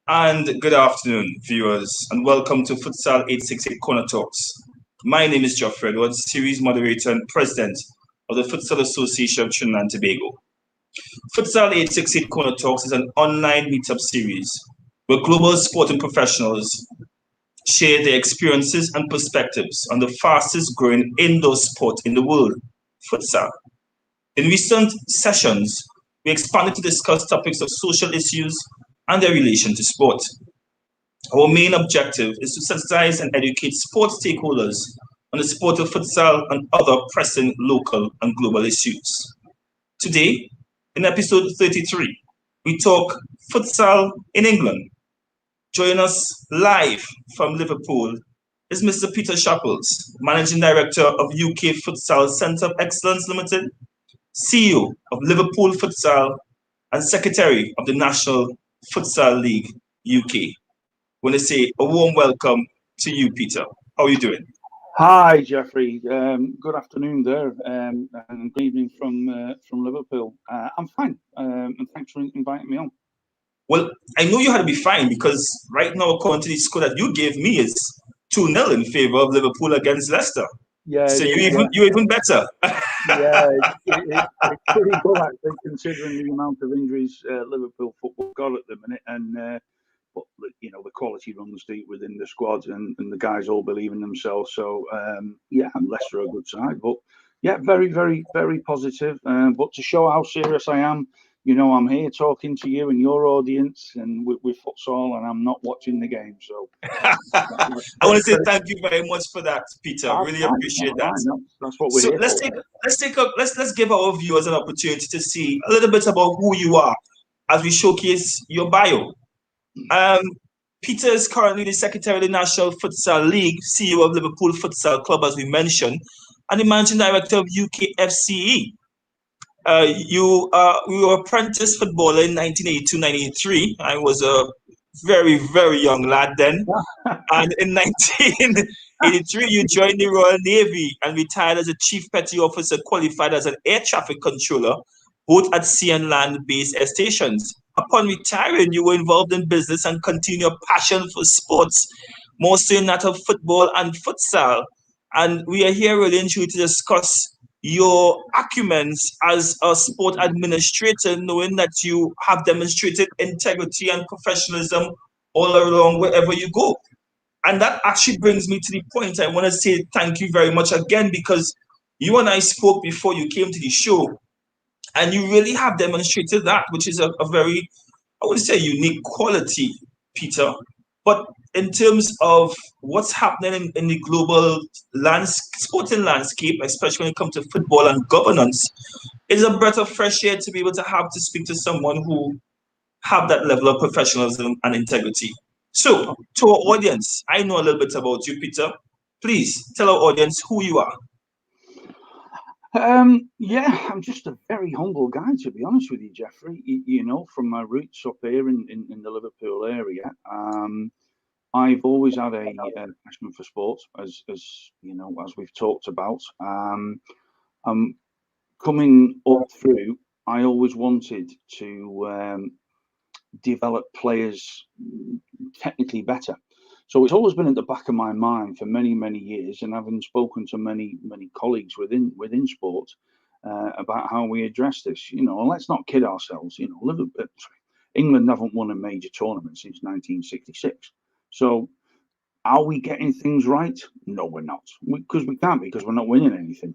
And good afternoon, viewers, and welcome to Futsal868 Corner Talks. My name is Geoffrey Edwards, series moderator and president of the Futsal Association of Trinidad and Tobago. Futsal868 Corner Talks is an online meetup series where global sporting professionals share their experiences and perspectives on the fastest growing indoor sport in the world, futsal. In recent sessions, we expanded to discuss topics of social issues and their relation to sport. Our main objective is to sensitize and educate sports stakeholders on the sport of futsal and other pressing local and global issues. Today, in episode 33, we talk futsal in England. Joining us live from Liverpool is Mr. Peter Sharples, Managing Director of UK Futsal Centre of Excellence Limited, CEO of Liverpool Futsal, and Secretary of the National Futsal League UK. I want to say a warm welcome to you, Peter. How are you doing? Hi, Geoffrey. Good afternoon there, and good evening from Liverpool. I'm fine, and thanks for inviting me on. Well, I know you had to be fine because right now, according to the score that you gave me, is 2-0 in favour of Liverpool against Leicester. Yeah, so you're even better. Yeah, it's pretty good actually, considering the amount of injuries Liverpool football got at the minute, and but you know the quality runs deep within the squad, and the guys all believe in themselves. So yeah, Leicester are a good side, but yeah, very, very, very positive. But to show how serious I am, you know, I'm here talking to you and your audience, and with futsal, and I'm not watching the game. So I want to say thank you very much for that, Peter. Really appreciate that. That's what we're here for. Let's give our viewers an opportunity to see a little bit about who you are as we showcase your bio. Peter is currently the Secretary of the National Futsal League, CEO of Liverpool Futsal Club, as we mentioned, and the Managing Director of UK FCE. You were an apprentice footballer in 1982-1983. I was a very, very young lad then. And in 1983, you joined the Royal Navy and retired as a Chief Petty Officer, qualified as an air traffic controller, both at sea and land-based air stations. Upon retiring, you were involved in business and continued your passion for sports, more so in that of football and futsal. And we are here really and truly to discuss your acumen as a sport administrator, knowing that you have demonstrated integrity and professionalism all along wherever you go. And that actually brings me to the point. I want to say thank you very much again, because you and I spoke before you came to the show, and you really have demonstrated that, which is a very, I would say, unique quality, Peter. But in terms of what's happening in the global sporting landscape, especially when it comes to football and governance, it's a breath of fresh air to be able to speak to someone who have that level of professionalism and integrity. So, to our audience, I know a little bit about you, Peter. Please tell our audience who you are. Yeah, I'm just a very humble guy, to be honest with you, Geoffrey. You know, from my roots up here in the Liverpool area, I've always had a passion for sport, as you know, as we've talked about. Coming up through, I always wanted to develop players technically better. So it's always been at the back of my mind for many, many years, and having spoken to many, many colleagues within sport about how we address this. You know, and let's not kid ourselves. You know, England haven't won a major tournament since 1966. So are we getting things right? No, we're not, because we can't, because we're not winning anything.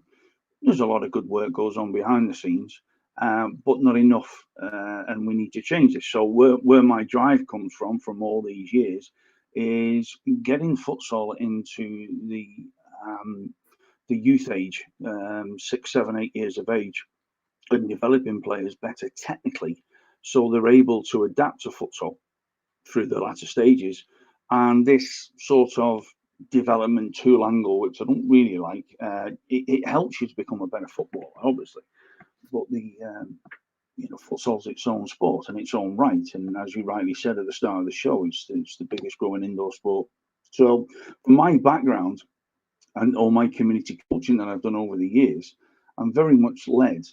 There's a lot of good work goes on behind the scenes, but not enough, and we need to change this. So where my drive comes from all these years is getting futsal into the youth age, 6, 7, 8 years of age, and developing players better technically, so they're able to adapt to futsal through the latter stages. And this sort of development tool angle, which I don't really like, it helps you to become a better footballer, obviously. But you know, futsal's its own sport and its own right, and as you rightly said at the start of the show, it's the biggest growing indoor sport. So, from my background and all my community coaching that I've done over the years, I'm very much led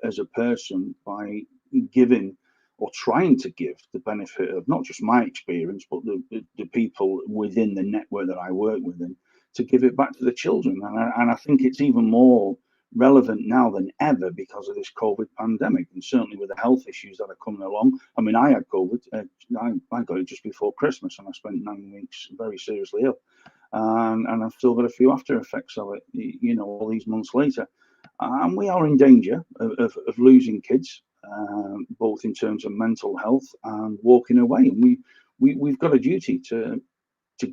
as a person by giving or trying to give the benefit of not just my experience, but the people within the network that I work with, and to give it back to the children. And I think it's even more relevant now than ever because of this COVID pandemic, and certainly with the health issues that are coming along. I mean, I had COVID. I got it just before Christmas, and I spent 9 weeks very seriously ill. And I've still got a few after effects of it, you know, all these months later. And we are in danger of losing kids, both in terms of mental health and walking away. And we've got a duty to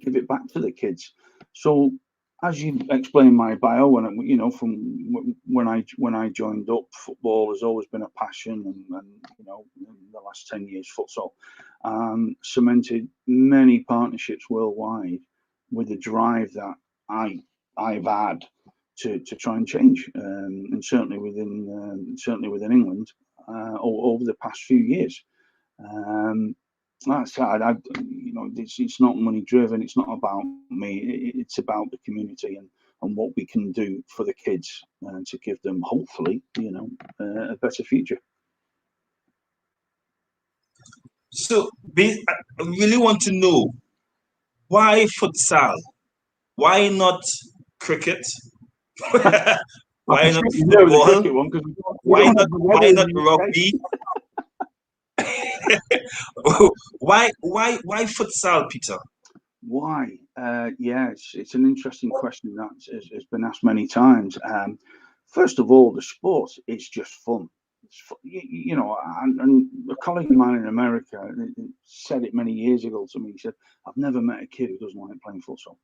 give it back to the kids. So, as you explained my bio, and you know, from when I joined up, football has always been a passion, and you know, in the last 10 years, futsal cemented many partnerships worldwide with the drive that I've had to try and change, and certainly within England over the past few years. Like I you know, it's not money driven. It's not about me. It's about the community and what we can do for the kids to give them, hopefully, you know, a better future. So, I really want to know, why futsal? Why not cricket? Why not football? Why not rugby? why futsal, Peter? Why? Yeah, it's an interesting question that has been asked many times. First of all, the sport is just fun. You know, and a colleague of mine in America said it many years ago to me. He said, "I've never met a kid who doesn't like playing futsal."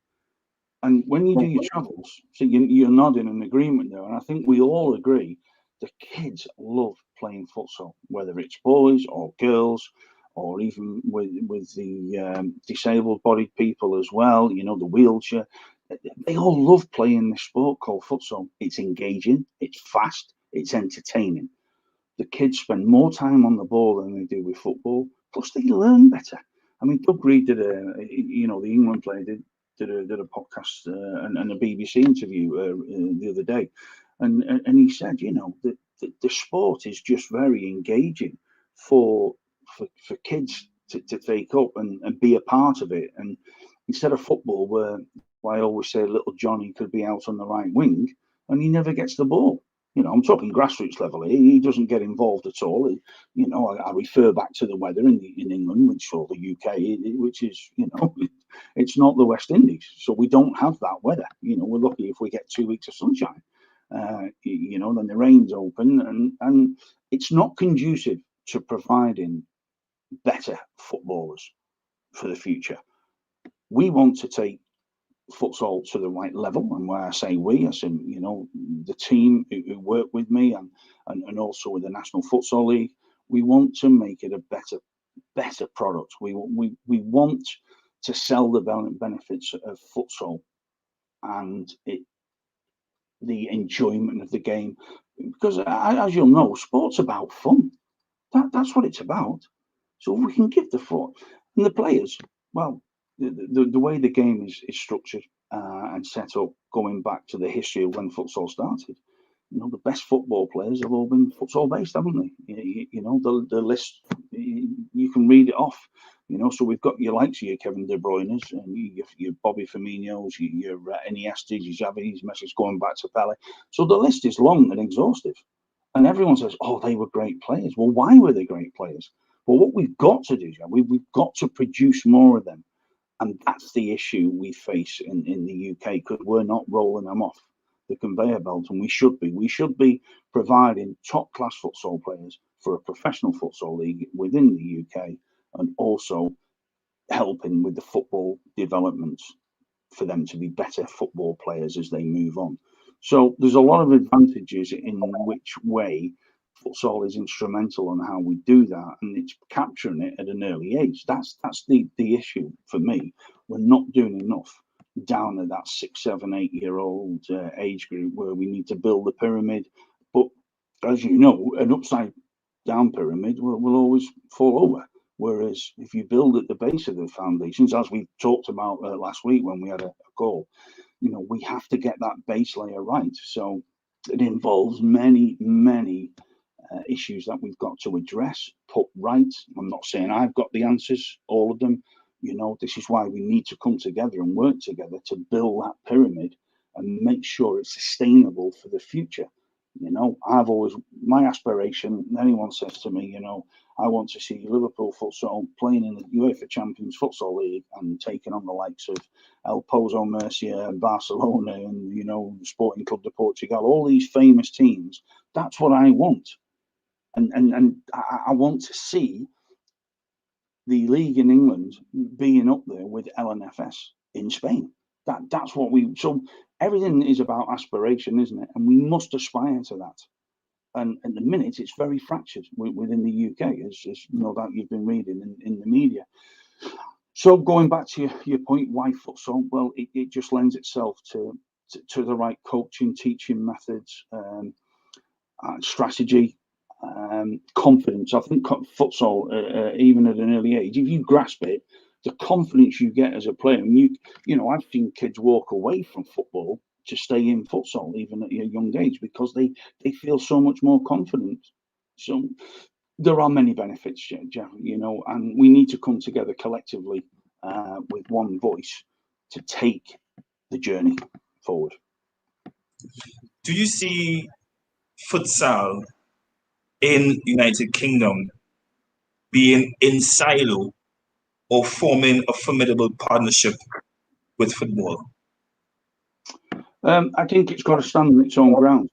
And when you do your travels, so you're nodding in agreement there. And I think we all agree the kids love playing futsal, whether it's boys or girls, or even with the disabled bodied people as well, you know, the wheelchair. They all love playing this sport called futsal. It's engaging, it's fast, it's entertaining. The kids spend more time on the ball than they do with football. Plus, they learn better. I mean, Doug Reed did you know, the England player did a podcast and a BBC interview the other day, and he said, you know, the sport is just very engaging for kids to take up and be a part of it. And instead of football, where I always say little Johnny could be out on the right wing and he never gets the ball. You know, I'm talking grassroots level. He doesn't get involved at all. You know, I refer back to the weather in England, which or the UK, which is, you know, it's not the West Indies, so we don't have that weather. You know, we're lucky if we get 2 weeks of sunshine. You know, then the rain's open, and it's not conducive to providing better footballers for the future. We want to take futsal to the right level, and where I say we, I say, you know, the team who work with me and also with the National Futsal League. We want to make it a better product. We want to sell the benefits of futsal and the enjoyment of the game, because as you'll know, sport's about fun. That's what it's about. So if we can give the fun and the players, well, the way the game is structured and set up, going back to the history of when futsal started, you know, the best football players have all been futsal based, haven't they? You know, the list, you can read it off. You know, so we've got your likes of your Kevin De Bruyne's and your Bobby Firmino's, your Iniestas, your Xavi's, Messi's, going back to Pele. So the list is long and exhaustive. And everyone says, oh, they were great players. Well, why were they great players? Well, what we've got to do, we've got to produce more of them. And that's the issue we face in the UK, because we're not rolling them off the conveyor belt, and we should be. We should be providing top-class futsal players for a professional futsal league within the UK, and also helping with the football development for them to be better football players as they move on. So there's a lot of advantages in which way futsal is instrumental on how we do that, and it's capturing it at an early age. That's the issue for me. We're not doing enough down at that 6, 7, 8-year-old age group where we need to build the pyramid. But as you know, an upside down pyramid will always fall over. Whereas if you build at the base of the foundations, as we talked about last week when we had a call, you know, we have to get that base layer right. So it involves many issues that we've got to address, put right. I'm not saying I've got the answers, all of them. This is why we need to come together and work together to build that pyramid and make sure it's sustainable for the future. My aspiration, anyone says to me, I want to see Liverpool Futsal playing in the UEFA Champions Futsal League and taking on the likes of El Pozo Murcia and Barcelona and, Sporting Club de Portugal, all these famous teams. That's what I want. And I want to see the league in England being up there with LNFS in Spain. That's what so everything is about aspiration, isn't it? And we must aspire to that. And at the minute, it's very fractured within the UK, as no doubt you've been reading in the media. So going back to your point, why futsal? Well, it just lends itself to the right coaching, teaching methods, strategy, confidence. I think futsal, even at an early age, if you grasp it, the confidence you get as a player, and I've seen kids walk away from football to stay in futsal even at a young age because they feel so much more confident. So there are many benefits, Jeff, and we need to come together collectively with one voice to take the journey forward. Do you see futsal in United Kingdom being in silo or forming a formidable partnership with football? I think it's got to stand on its own ground.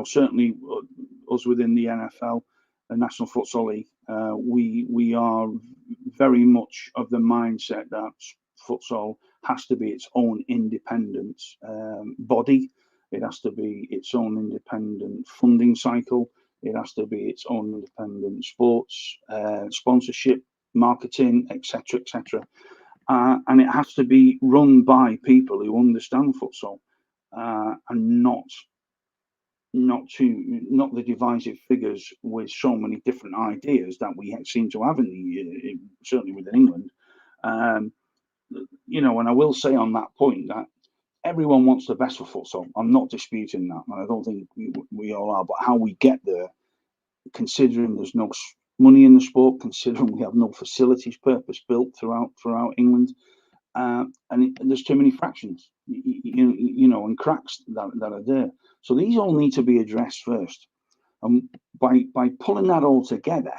Certainly us within the NFL, the National Futsal League, we are very much of the mindset that futsal has to be its own independent body. It has to be its own independent funding cycle. It has to be its own independent sports sponsorship, marketing, etc., etc. And it has to be run by people who understand futsal and not the divisive figures with so many different ideas that we seem to have certainly within England. And I will say on that point that everyone wants the best for futsal. I'm not disputing that, and I don't think we all are. But how we get there, considering there's no money in the sport, considering we have no facilities purpose built throughout England, and there's too many fractions, and cracks that are there. So these all need to be addressed first. And by pulling that all together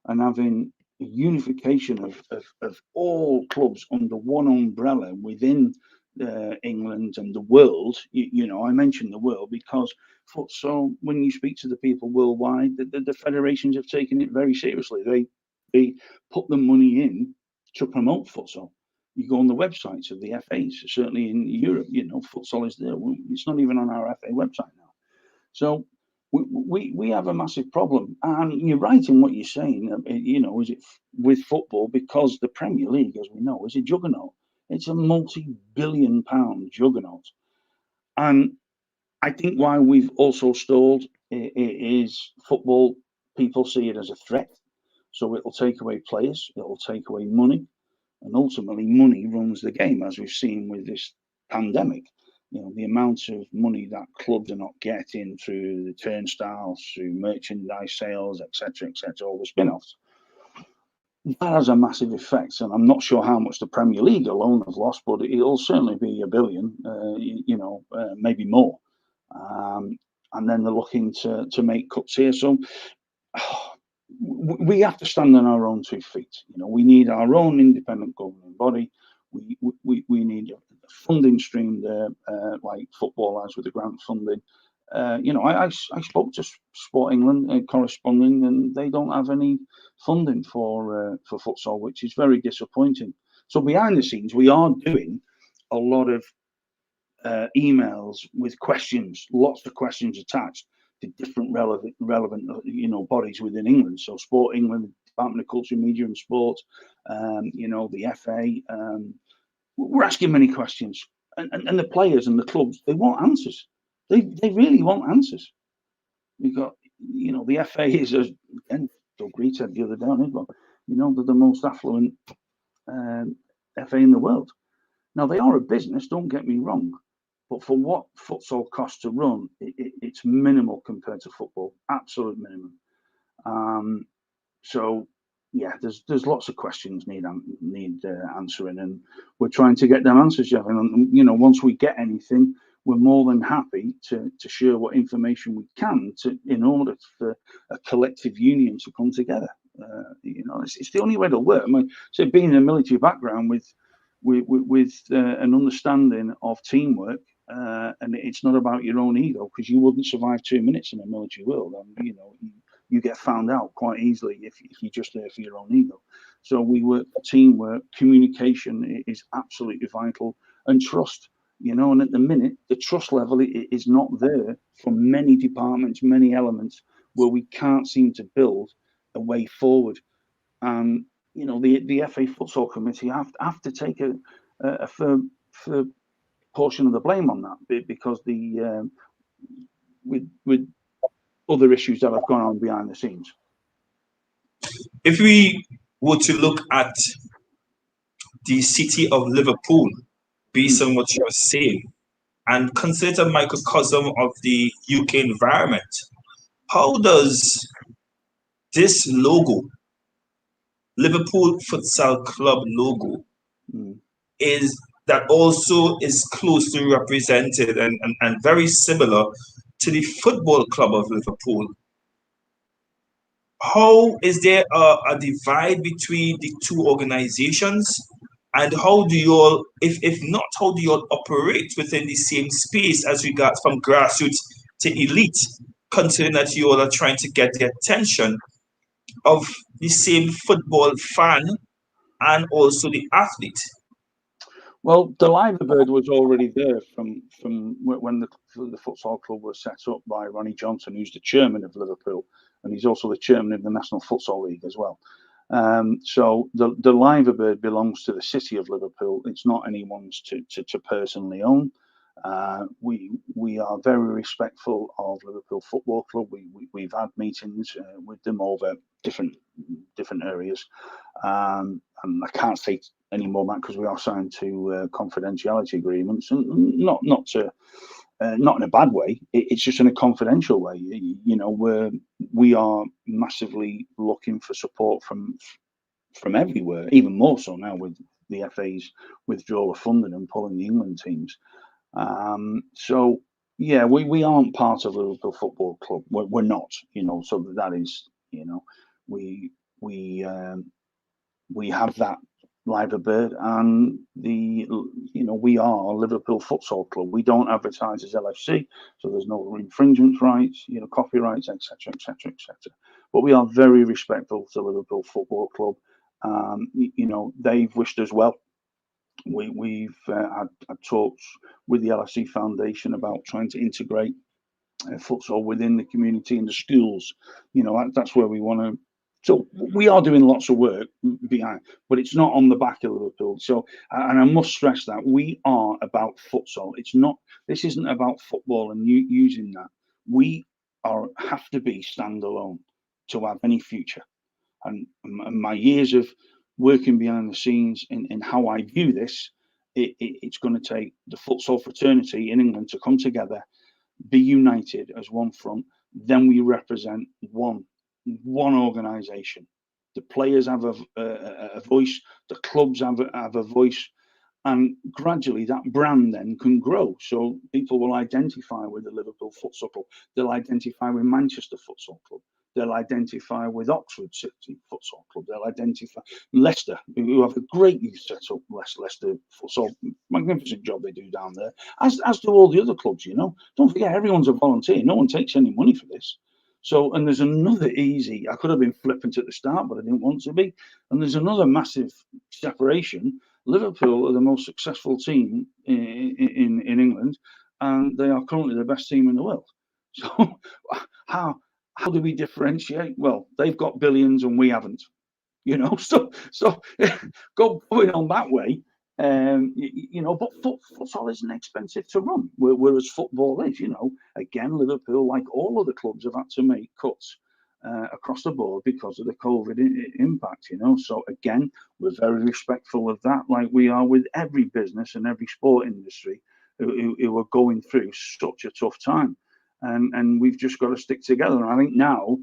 and having a unification of all clubs under one umbrella within England and the world, I mentioned the world because futsal, when you speak to the people worldwide, the federations have taken it very seriously. They put the money in to promote futsal. You go on the websites of the FAs, certainly in Europe, futsal is there. It's not even on our FA website now. So we have a massive problem. And you're right in what you're saying, is it with football? Because the Premier League, as we know, is a juggernaut. It's a multi-billion pound juggernaut. And I think why we've also stalled is football, people see it as a threat. So it'll take away players, it'll take away money. And ultimately, money runs the game, as we've seen with this pandemic. The amount of money that clubs are not getting through the turnstiles, through merchandise sales, etc., all the spin-offs. That has a massive effect, and I'm not sure how much the Premier League alone has lost, but it'll certainly be $1 billion, maybe more. And then they're looking to make cuts here. So we have to stand on our own 2 feet. We need our own independent governing body. We need a funding stream there, like football has with the grant funding. I spoke to Sport England corresponding, and they don't have any funding for futsal, which is very disappointing. So behind the scenes, we are doing a lot of emails with questions, lots of questions attached to different relevant bodies within England. So Sport England, Department of Culture, Media and Sport, the FA. We're asking many questions, and the players and the clubs, they want answers. They really want answers. We've got, the FA is, again, Doug Reed said the other day on it, they're the most affluent FA in the world. Now, they are a business, don't get me wrong, but for what futsal costs to run, it's minimal compared to football, absolute minimum. So yeah, there's lots of questions need answering, and we're trying to get them answers, Jeff. And once we get anything, we're more than happy to share what information we can in order for a collective union to come together. It's the only way to work. I mean, so being in a military background with an understanding of teamwork, and it's not about your own ego, because you wouldn't survive 2 minutes in a military world, and you get found out quite easily if you're just there for your own ego. So we work for teamwork. Communication is absolutely vital, and trust. And at the minute, the trust level is not there from many departments, many elements, where we can't seem to build a way forward. And the FA Futsal Committee have to take a firm portion of the blame on that, because with other issues that have gone on behind the scenes. If we were to look at the city of Liverpool, based on what you're saying, and consider a microcosm of the UK environment, how does this logo, Liverpool Futsal Club logo, is closely represented and very similar to the Football Club of Liverpool? How is there a divide between the two organizations? And how do you all, if not, how do you all operate within the same space as regards from grassroots to elite, considering that you all are trying to get the attention of the same football fan and also the athlete? Well, the Liver Bird was already there from when the futsal club was set up by Ronnie Johnson, who's the chairman of Liverpool, and he's also the chairman of the National Futsal League as well. So the Liver Bird belongs to the city of Liverpool. It's not anyone's to personally own. We are very respectful of Liverpool Football Club. We've had meetings with them over different areas, and I can't say any more than that because we are signed to confidentiality agreements, and not in a bad way. It's just in a confidential way. We are massively looking for support from everywhere, even more so now with the FA's withdrawal of funding and pulling the England teams. So yeah, we aren't part of Liverpool Football Club. We're not, so that is, we have that Liver Bird, and we are Liverpool Futsal Club. We don't advertise as LFC, so there's no infringement rights, copyrights, etc., etc., etc. But we are very respectful to Liverpool Football Club. They've wished us well. We've had talks with the LFC Foundation about trying to integrate futsal within the community and the schools. That's where we want to. So we are doing lots of work behind, but it's not on the back of Liverpool. So, and I must stress that we are about futsal. This isn't about football and using that. We have to be standalone to have any future. And my years of working behind the scenes in how I view this, it's going to take the futsal fraternity in England to come together, be united as one front. Then we represent one organisation. The players have a voice, the clubs have a voice, and gradually that brand then can grow. So people will identify with the Liverpool Futsal Club. They'll identify with Manchester Futsal Club. They'll identify with Oxford City Futsal Club. They'll identify Leicester, who have a great youth set up. Leicester Futsal, magnificent job they do down there, as do all the other clubs. Don't forget, everyone's a volunteer. No one takes any money for this. So, and there's another easy. I could have been flippant at the start, but I didn't want to be. And there's another massive separation. Liverpool are the most successful team in England, and they are currently the best team in the world. So, how do we differentiate? Well, they've got billions and we haven't, So going on that way, but futsal isn't expensive to run, whereas football is. Again, Liverpool, like all other clubs, have had to make cuts across the board because of the COVID impact. So again, we're very respectful of that, like we are with every business and every sport industry who are going through such a tough time. And we've just got to stick together. And I think now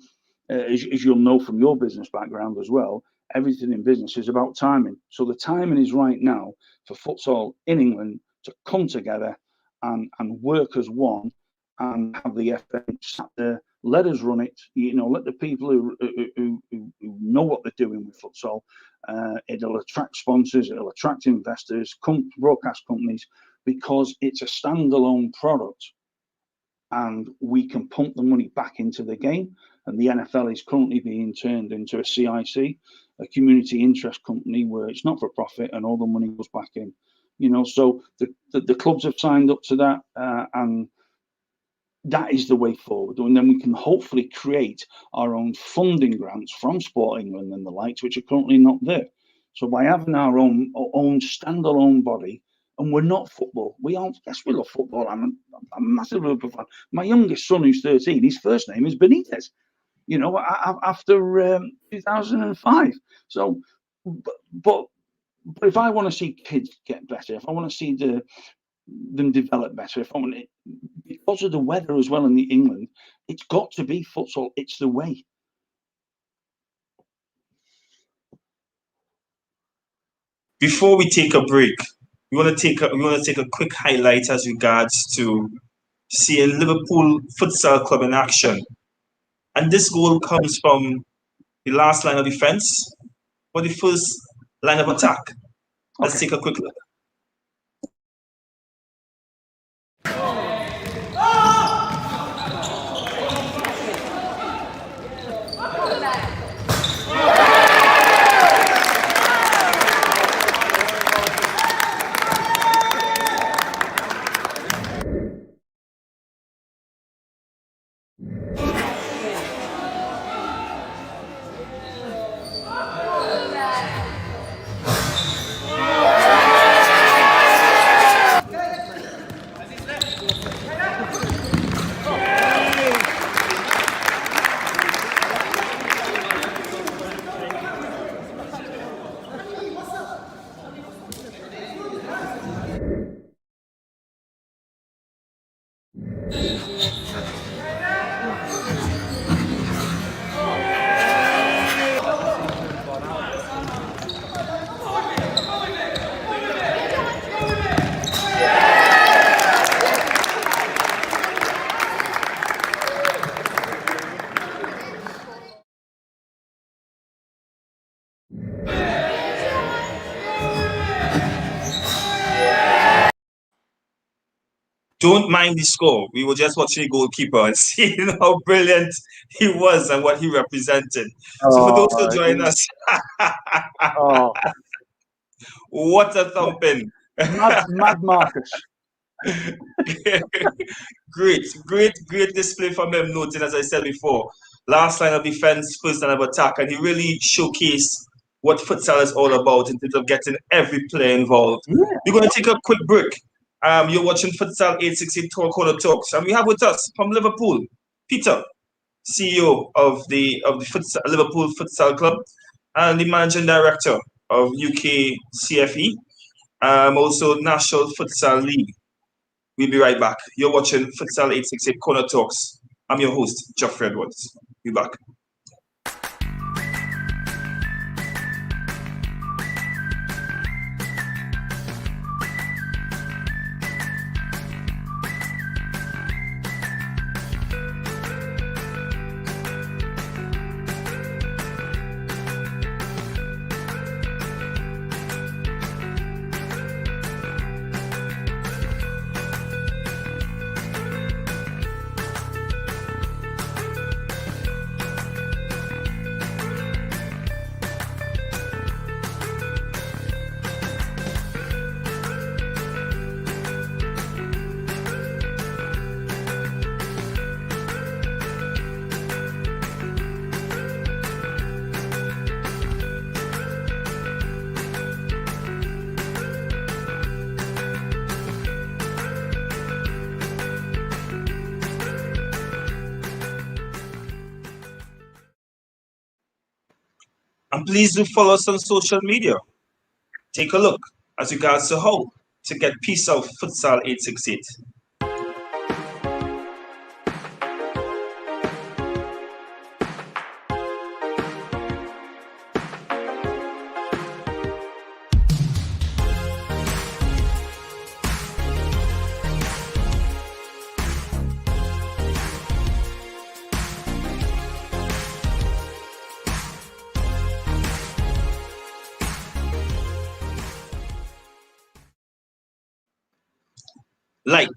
as you'll know from your business background as well, everything in business is about timing. So the timing is right now for futsal in England to come together and work as one and have the FA sat there, let us run it, let the people who know what they're doing with futsal. It'll attract sponsors, it'll attract investors, broadcast companies, because it's a standalone product and we can pump the money back into the game. And the NFL is currently being turned into a CIC, a community interest company, where it's not for profit and all the money goes back in. So the clubs have signed up to that, and that is the way forward. And then we can hopefully create our own funding grants from Sport England and the likes, which are currently not there. So by having our own standalone body, and we're not football. We love football. I'm a massive Liverpool fan. My youngest son, who's 13, his first name is Benitez. After 2005. So, but if I want to see kids get better, if I want to see them develop better, if I want it, because of the weather as well in England, it's got to be futsal. It's the way. Before we take a break, we want to take a quick highlight as regards to seeing Liverpool Futsal Club in action. And this goal comes from the last line of defense or the first line of attack. Let's take a quick look. Don't mind the score. We were just watching the goalkeeper and seeing how brilliant he was and what he represented. So for those who join us, what a thumping. Mad Marcus. Great display from him, noting, as I said before, last line of defense, first line of attack, and he really showcased what futsal is all about in terms of getting every player involved. Yeah. We're going to take a quick break. You're watching Futsal868 Corner Talks, and we have with us from Liverpool, Peter, CEO of the Liverpool Futsal Club, and the Managing Director of UK CFE, also National Futsal League. We'll be right back. You're watching Futsal868 Corner Talks. I'm your host, Geoffrey Edwards. Be back. And please do follow us on social media. Take a look as regards to how to get piece of Futsal868. Like,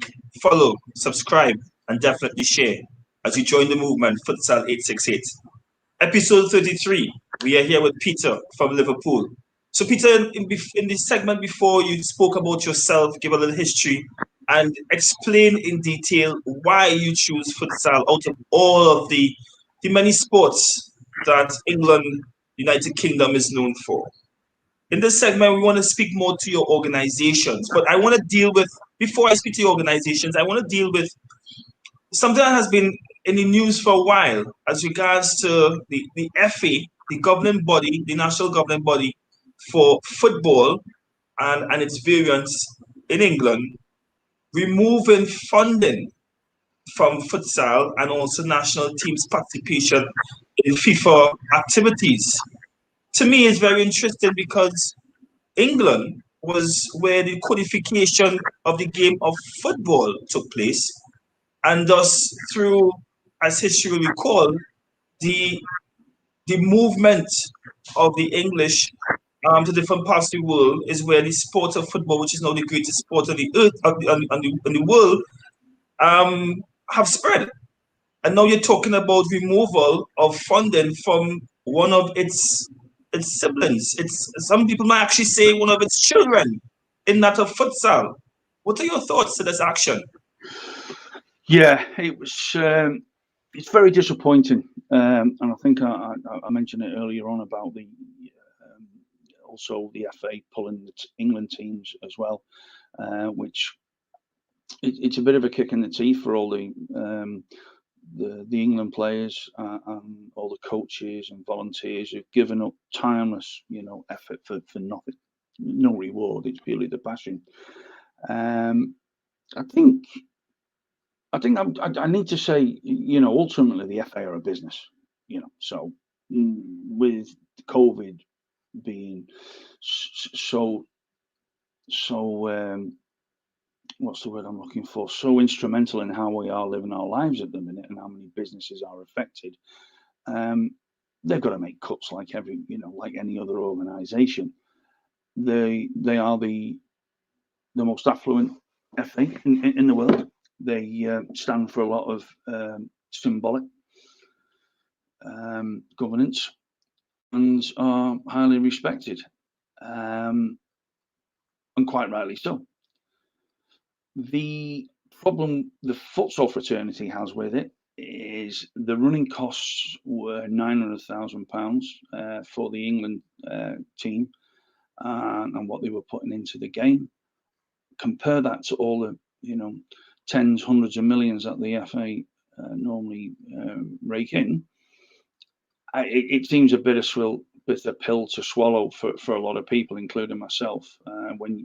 follow, subscribe, and definitely share as you join the movement Futsal 868. Episode 33. We are here with Peter from Liverpool. So, Peter, in this segment before, you spoke about yourself, give a little history, and explain in detail why you choose futsal out of all of the many sports that England, United Kingdom is known for. In this segment, we want to speak more to your organizations, but I want to deal with, before I speak to your organizations, I want to deal with something that has been in the news for a while as regards to the FA, the governing body, the national governing body for football and its variants in England, removing funding from futsal and also national teams' participation in FIFA activities. To me, it's very interesting because England was where the codification of the game of football took place, and thus through, as history will recall, the the movement of the English to different parts of the world is where the sport of football, which is now the greatest sport on the earth on the world, have spread. And now you're talking about removal of funding from one of its siblings. It's some people might actually say one of its children in that of futsal. What are your thoughts to this action? Yeah, it was. It's very disappointing, and I think I mentioned it earlier on about the also the FA pulling the England teams as well, which it's a bit of a kick in the teeth for all the England players and all the coaches and volunteers who've given up timeless, effort for nothing, no reward. It's purely the passion. I think I need to say, ultimately the FA are a business, so with COVID being so what's the word I'm looking for? So instrumental in how we are living our lives at the minute and how many businesses are affected. They've got to make cuts like like any other organisation. They are the most affluent FA in the world. They stand for a lot of symbolic governance and are highly respected, and quite rightly so. The problem the futsal fraternity has with it is the running costs were £900,000 for the England team and what they were putting into the game. Compare that to all the tens, hundreds of millions that the FA normally rake in. It seems a bitter pill to swallow for a lot of people, including myself. When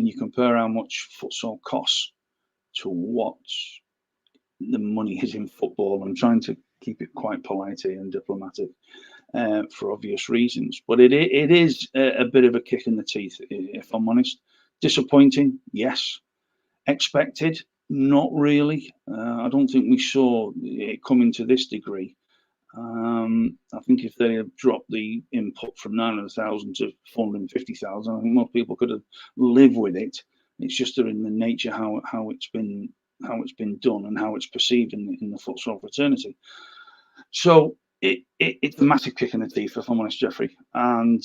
you compare how much futsal costs to what the money is in football, I'm trying to keep it quite polite and diplomatic for obvious reasons. But it is a bit of a kick in the teeth, if I'm honest. Disappointing, yes. Expected, not really. I don't think we saw it coming to this degree. I think if they had dropped the input from 900,000 to 450,000, I think most people could have lived with it. It's just in the nature how it's been done and how it's perceived in the futsal fraternity. So it's a massive kick in the teeth, if I'm honest, Jeffrey. And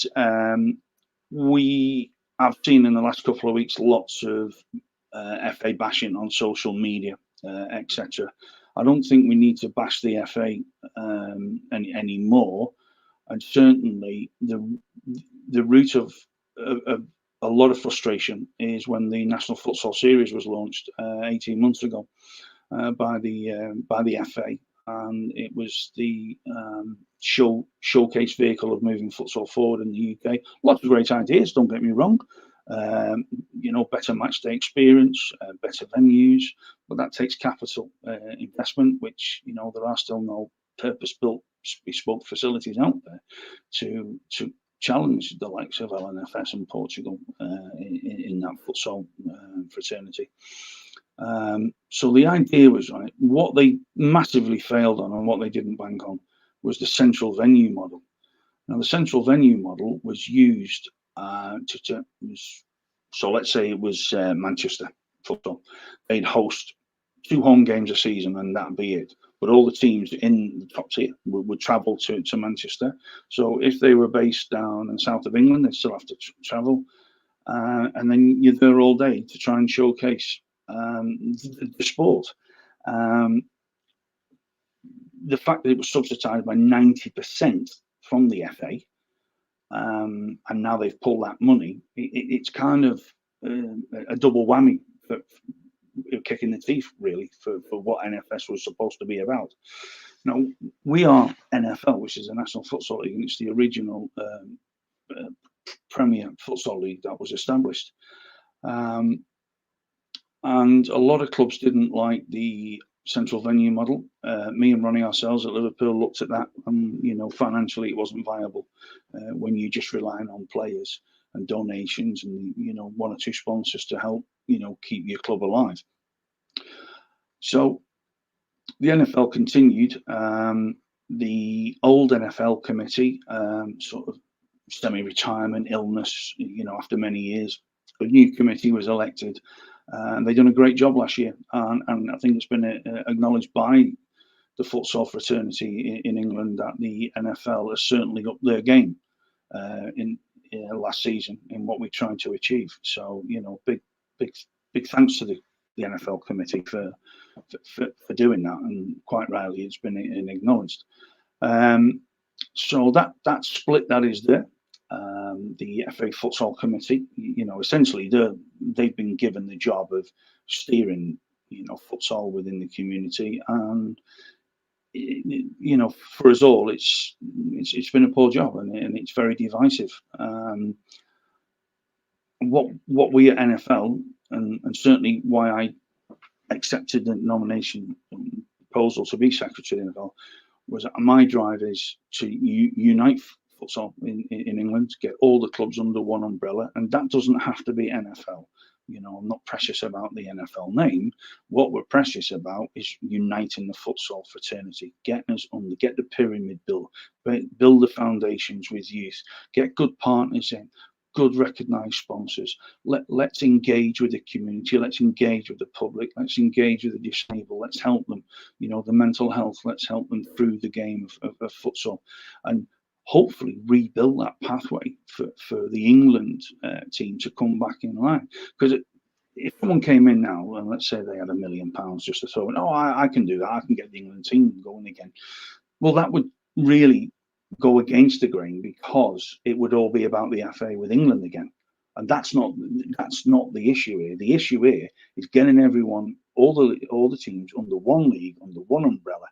we have seen in the last couple of weeks lots of FA bashing on social media, etc. I don't think we need to bash the FA anymore, and certainly the root of a lot of frustration is when the National Futsal Series was launched 18 months ago by the FA, and it was the showcase vehicle of moving futsal forward in the UK. Lots of great ideas, don't get me wrong. Better match day experience, better venues, but that takes capital investment, which there are still no purpose-built bespoke facilities out there to challenge the likes of LNFS and Portugal in that futsal fraternity. So the idea was right. What they massively failed on and what they didn't bank on was the central venue model. Now, the central venue model was used so let's say it was Manchester, Futsal. They'd host 2 home games a season, and that'd be it. But all the teams in the top tier would travel to Manchester. So if they were based down in the south of England, they'd still have to travel. And then you're there all day to try and showcase the sport. The fact that it was subsidised by 90% from the FA, and now they've pulled that money, it's kind of a double whammy for kicking the teeth, really, for what NFS was supposed to be about. Now, we are NFL, which is the National Futsal League, and it's the original Premier Futsal League that was established. And a lot of clubs didn't like the central venue model. Me and Ronnie ourselves at Liverpool looked at that, and financially it wasn't viable when you're just relying on players and donations and 1 or 2 sponsors to help keep your club alive. So the NFL continued. The old NFL committee, sort of semi-retirement, illness, after many years, a new committee was elected, and they've done a great job last year. And I think it's been acknowledged by the futsal fraternity in England that the NFL has certainly upped their game in last season in what we're trying to achieve. So big thanks to the NFL committee for doing that, and quite rightly it's been acknowledged. So that split that is there. The FA Futsal Committee, essentially they've been given the job of steering, futsal within the community, and for us all, it's been a poor job, and it's very divisive. What we at NFL, and certainly why I accepted the nomination proposal to be secretary of the NFL, was that my drive is to unite futsal in England, get all the clubs under one umbrella, and that doesn't have to be NFL. I'm not precious about the NFL name. What we're precious about is uniting the futsal fraternity, getting us under, get the pyramid built, build the foundations with youth, get good partners in, good recognised sponsors. Let's engage with the community. Let's engage with the public. Let's engage with the disabled. Let's help them. The mental health. Let's help them through the game of futsal, and hopefully rebuild that pathway for the England team to come back in line. Because if someone came in now and let's say they had £1 million just to throw in, I can do that. I can get the England team going again. Well, that would really go against the grain, because it would all be about the FA with England again, and that's not the issue here. The issue here is getting everyone, all the teams under one league, under one umbrella.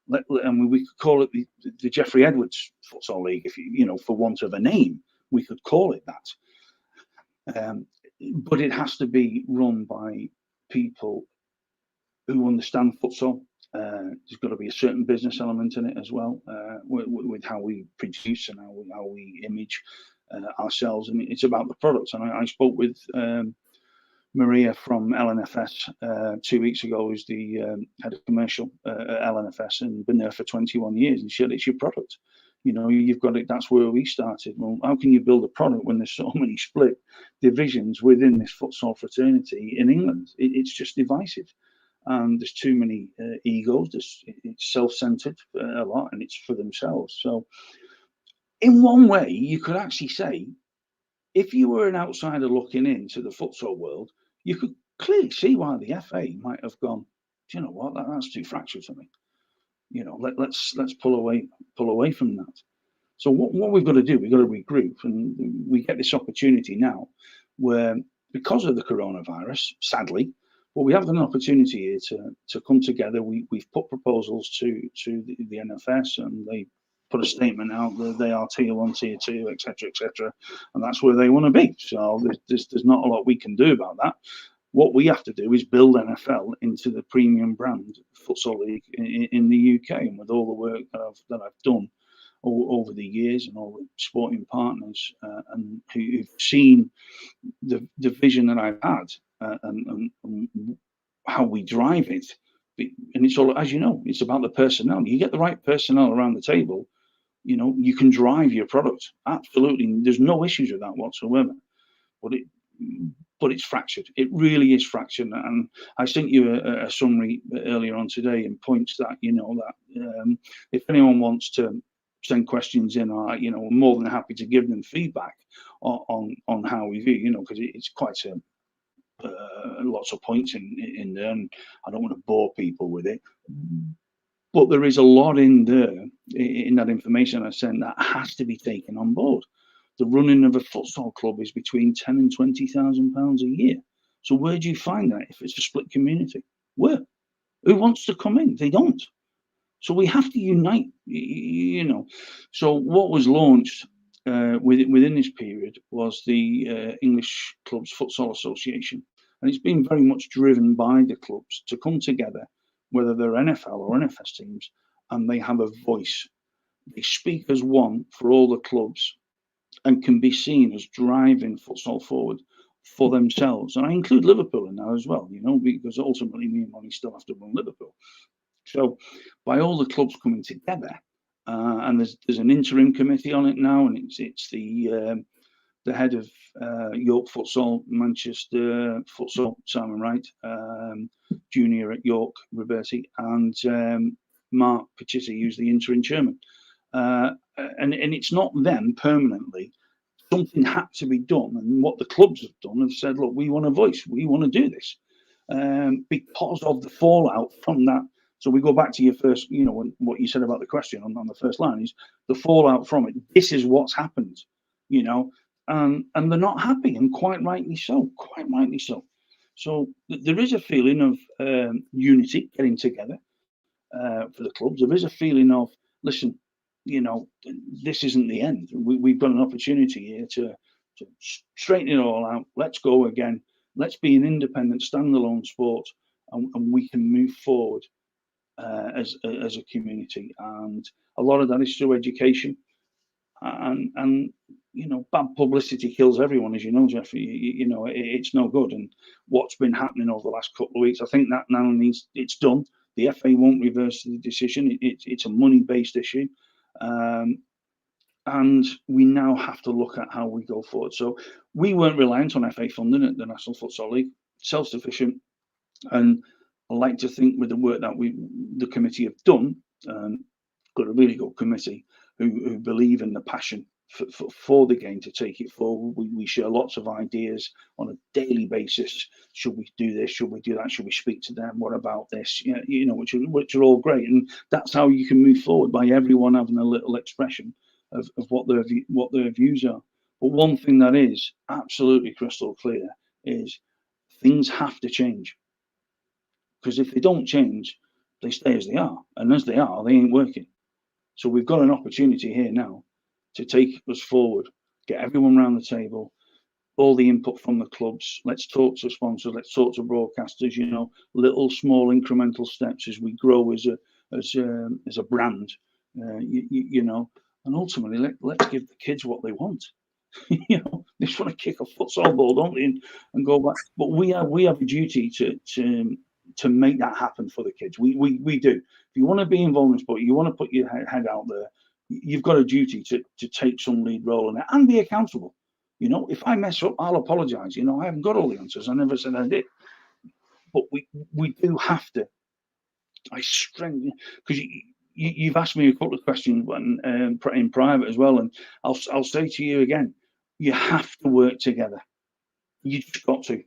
We could call it the Jeffrey Edwards Futsal League, if for want of a name, we could call it that. But it has to be run by people who understand futsal. There's got to be a certain business element in it as well, with how we produce and how we image ourselves, and it's about the products. And I spoke with Maria from LNFS 2 weeks ago, who's the head of commercial at LNFS and been there for 21 years, and she said it's your product. You've got it. That's where we started. Well, how can you build a product when there's so many split divisions within this futsal fraternity in England? It's just divisive. There's too many egos. It's self-centered a lot, and it's for themselves. So in one way, you could actually say, if you were an outsider looking into the futsal world, you could clearly see why the FA might have gone, do you know what, that's too fractured for me. Let's pull away from that. So what we've got to do, we've got to regroup, and we get this opportunity now where, because of the coronavirus, sadly, but we have an opportunity here to come together. We've put proposals to the NFS, and they put a statement out that they are tier 1, tier 2, etc., and that's where they want to be. So there's not a lot we can do about that. What we have to do is build NFL into the premium brand futsal league in the UK, and with all the work that I've done over the years, and all the sporting partners and who've seen the vision that I've had and how we drive it. And it's all, as you know, it's about the personnel. You get the right personnel around the table, you can drive your product. Absolutely, there's no issues with that whatsoever. But but it's fractured. It really is fractured. And I sent you a summary earlier on today and points that, if anyone wants to send questions in, I'm more than happy to give them feedback on how we view, because it's quite lots of points in there, and I don't want to bore people with it. But there is a lot in there, in that information I sent, that has to be taken on board. The running of a futsal club is between £10,000 and £20,000 a year. So where do you find that if it's a split community? Where? Who wants to come in? They don't. So we have to unite, So what was launched within this period was the English Clubs Futsal Association. And it's been very much driven by the clubs to come together, whether they're NFL or NFS teams, and they have a voice. They speak as one for all the clubs and can be seen as driving futsal forward for themselves. And I include Liverpool in that as well, because ultimately me and Ronnie still have to run Liverpool. So by all the clubs coming together, and there's an interim committee on it now, and it's the head of York Futsal, Manchester Futsal, Simon Wright, junior at York, Roberti, and Mark Pacitti, who's the interim chairman. And it's not them permanently. Something had to be done, and what the clubs have done have said, look, we want a voice, we want to do this, because of the fallout from that. So we go back to your first, what you said about the question on the first line is the fallout from it. This is what's happened, and they're not happy, and quite rightly so. So there is a feeling of unity, getting together for the clubs. There is a feeling of, listen, this isn't the end. We've got an opportunity here to straighten it all out. Let's go again. Let's be an independent, standalone sport, and we can move forward as a community. And a lot of that is through education. And bad publicity kills everyone, as you know, Jeffrey. It's no good. And what's been happening over the last couple of weeks, I think that now it's done. The FA won't reverse the decision. It's a money-based issue. And we now have to look at how we go forward. So we weren't reliant on FA funding at the National Futsal League, self-sufficient. And I like to think with the work that the committee have done, got a really good committee who believe in the passion for the game to take it forward. We share lots of ideas on a daily basis. Should we do this? Should we do that? Should we speak to them? What about this? Which are all great. And that's how you can move forward, by everyone having a little expression of what their views are. But one thing that is absolutely crystal clear is things have to change. Because if they don't change, they stay as they are. And as they are, they ain't working. So we've got an opportunity here now to take us forward, get everyone around the table, all the input from the clubs. Let's talk to sponsors, let's talk to broadcasters, little small incremental steps as we grow as a brand, and ultimately let's give the kids what they want. They just want to kick a futsal ball, don't they, and go back. But we have a duty to make that happen for the kids. We do. If you want to be involved in sport, you want to put your head out there, you've got a duty to take some lead role in it and be accountable. If I mess up, I'll apologize. I haven't got all the answers. I never said I did. But we do have to. Because you've asked me a couple of questions in private as well, and I'll say to you again, you have to work together. You just got to.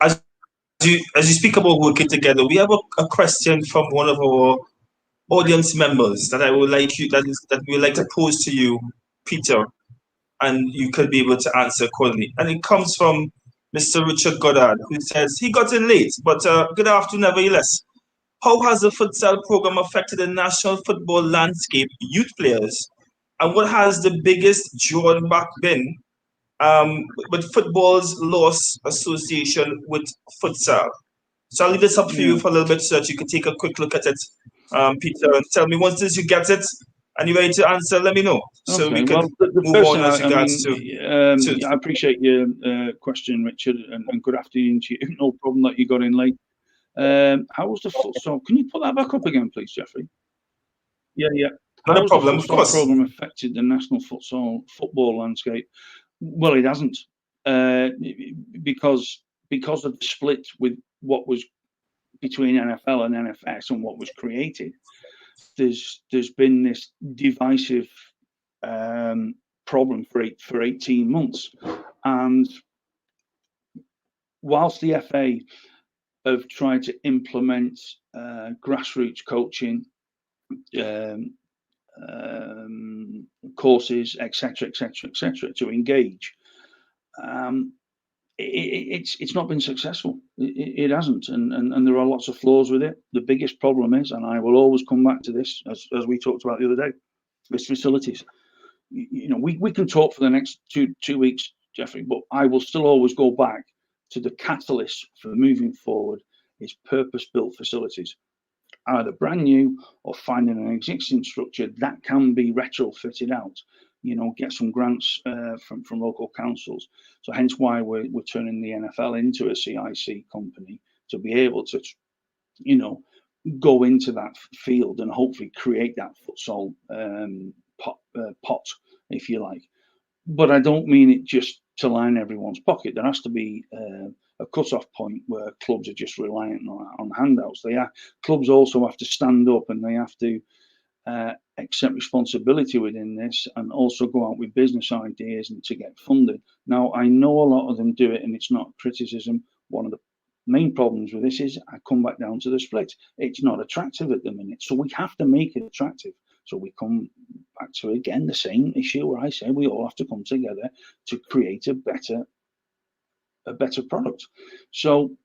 As you speak about working together, we have a question from one of our audience members that we would like to pose to you, Peter, and you could be able to answer accordingly. And it comes from Mr. Richard Goddard, who says he got in late, but good afternoon nevertheless. How has the futsal program affected the national football landscape, youth players, and what has the biggest drawback been with football's loss association with futsal? So I'll leave this up for you for a little bit so that you can take a quick look at it, Peter, and tell me once you get it and you're ready to answer, let me know. So we can move on as regards to. I appreciate your question, Richard, and good afternoon to you. No problem that you got in late. How was the futsal? Can you put that back up again, please, Jeffrey? Yeah. Not a problem, of course. How has the futsal program affected the national football landscape? Well, it hasn't, because of the split with what was between NFL and NFS and what was created. There's been this divisive problem for 18 months, and whilst the FA have tried to implement grassroots coaching, courses, etc., to engage, it's not been successful. It hasn't, and there are lots of flaws with it. The biggest problem is, and I will always come back to this, as we talked about the other day, is facilities. We can talk for the next two weeks, Jeffrey, but I will still always go back to the catalyst for moving forward is purpose-built facilities, either brand new or finding an existing structure that can be retrofitted out. Get some grants from local councils. So hence why we're turning the NFL into a CIC company, to be able to, go into that field and hopefully create that futsal pot, if you like. But I don't mean it just to line everyone's pocket. There has to be a cut-off point where clubs are just reliant on handouts. Clubs also have to stand up, and they have to accept responsibility within this, and also go out with business ideas and to get funded. Now, I know a lot of them do it, and it's not criticism. One of the main problems with this is, I come back down to the split. It's not attractive at the minute, so we have to make it attractive. So we come back to, again, the same issue where I say we all have to come together to create a better product. So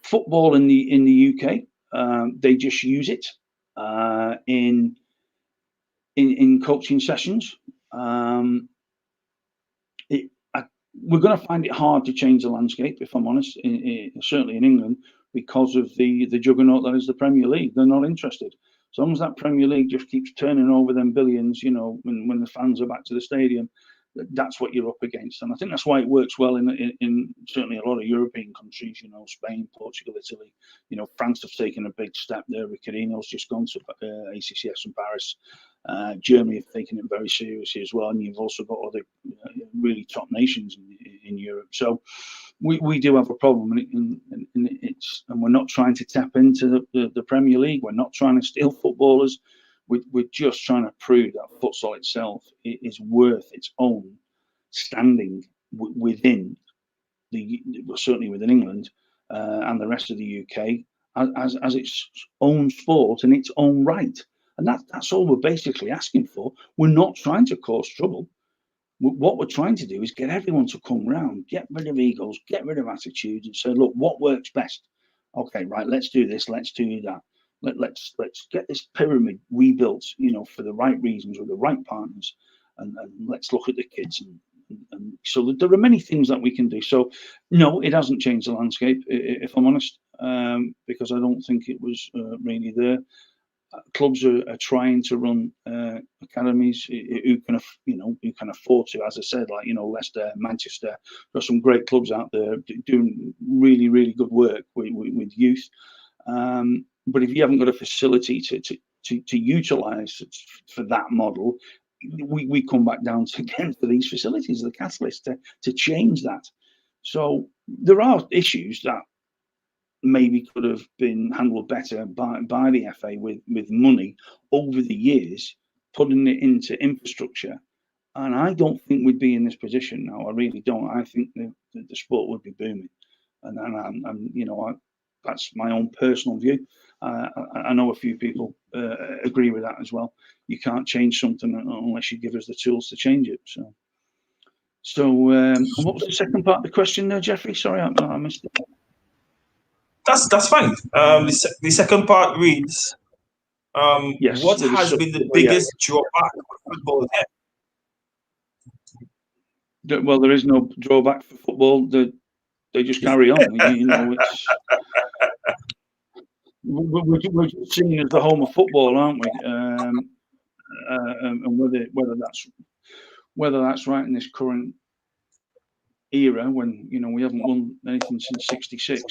football in the UK, they just use it in coaching sessions. We're going to find it hard to change the landscape, if I'm honest, certainly in England, because of the juggernaut that is the Premier League. They're not interested. As long as that Premier League just keeps turning over them billions, when the fans are back to the stadium, that's what you're up against. And I think that's why it works well in certainly a lot of European countries, Spain, Portugal, Italy. France have taken a big step there. Ricarino's just gone to ACCS in Paris. Germany have taken it very seriously as well. And you've also got other really top nations in Europe. So we do have a problem, and we're not trying to tap into the Premier League. We're not trying to steal footballers. We're just trying to prove that futsal itself is worth its own standing within certainly within England and the rest of the UK as its own sport in its own right. And that's all we're basically asking for. We're not trying to cause trouble. What we're trying to do is get everyone to come round, get rid of egos, get rid of attitudes, and say, look, what works best? Okay, right, let's do this, let's do that. Let's get this pyramid rebuilt, for the right reasons with the right partners, and let's look at the kids. And so there are many things that we can do. So no, it hasn't changed the landscape, if I'm honest, because I don't think it was really there. Clubs are trying to run academies who can afford to, as I said, like Leicester, Manchester. There are some great clubs out there doing really, really good work with youth. But if you haven't got a facility to utilise for that model, we come back down to, again, for these facilities, the catalyst to change that. So there are issues that maybe could have been handled better by the FA with money over the years, putting it into infrastructure. And I don't think we'd be in this position now. I really don't. I think the sport would be booming. And that's my own personal view. I know a few people agree with that as well. You can't change something unless you give us the tools to change it. So what was the second part of the question there, Jeffrey? Sorry, I missed it. That's fine. The second part reads, yes, what has been the biggest drawback for football here? Well, there is no drawback for football. They just carry on. We're just seen as the home of football, aren't we? And whether that's right in this current era, when we haven't won anything since '66,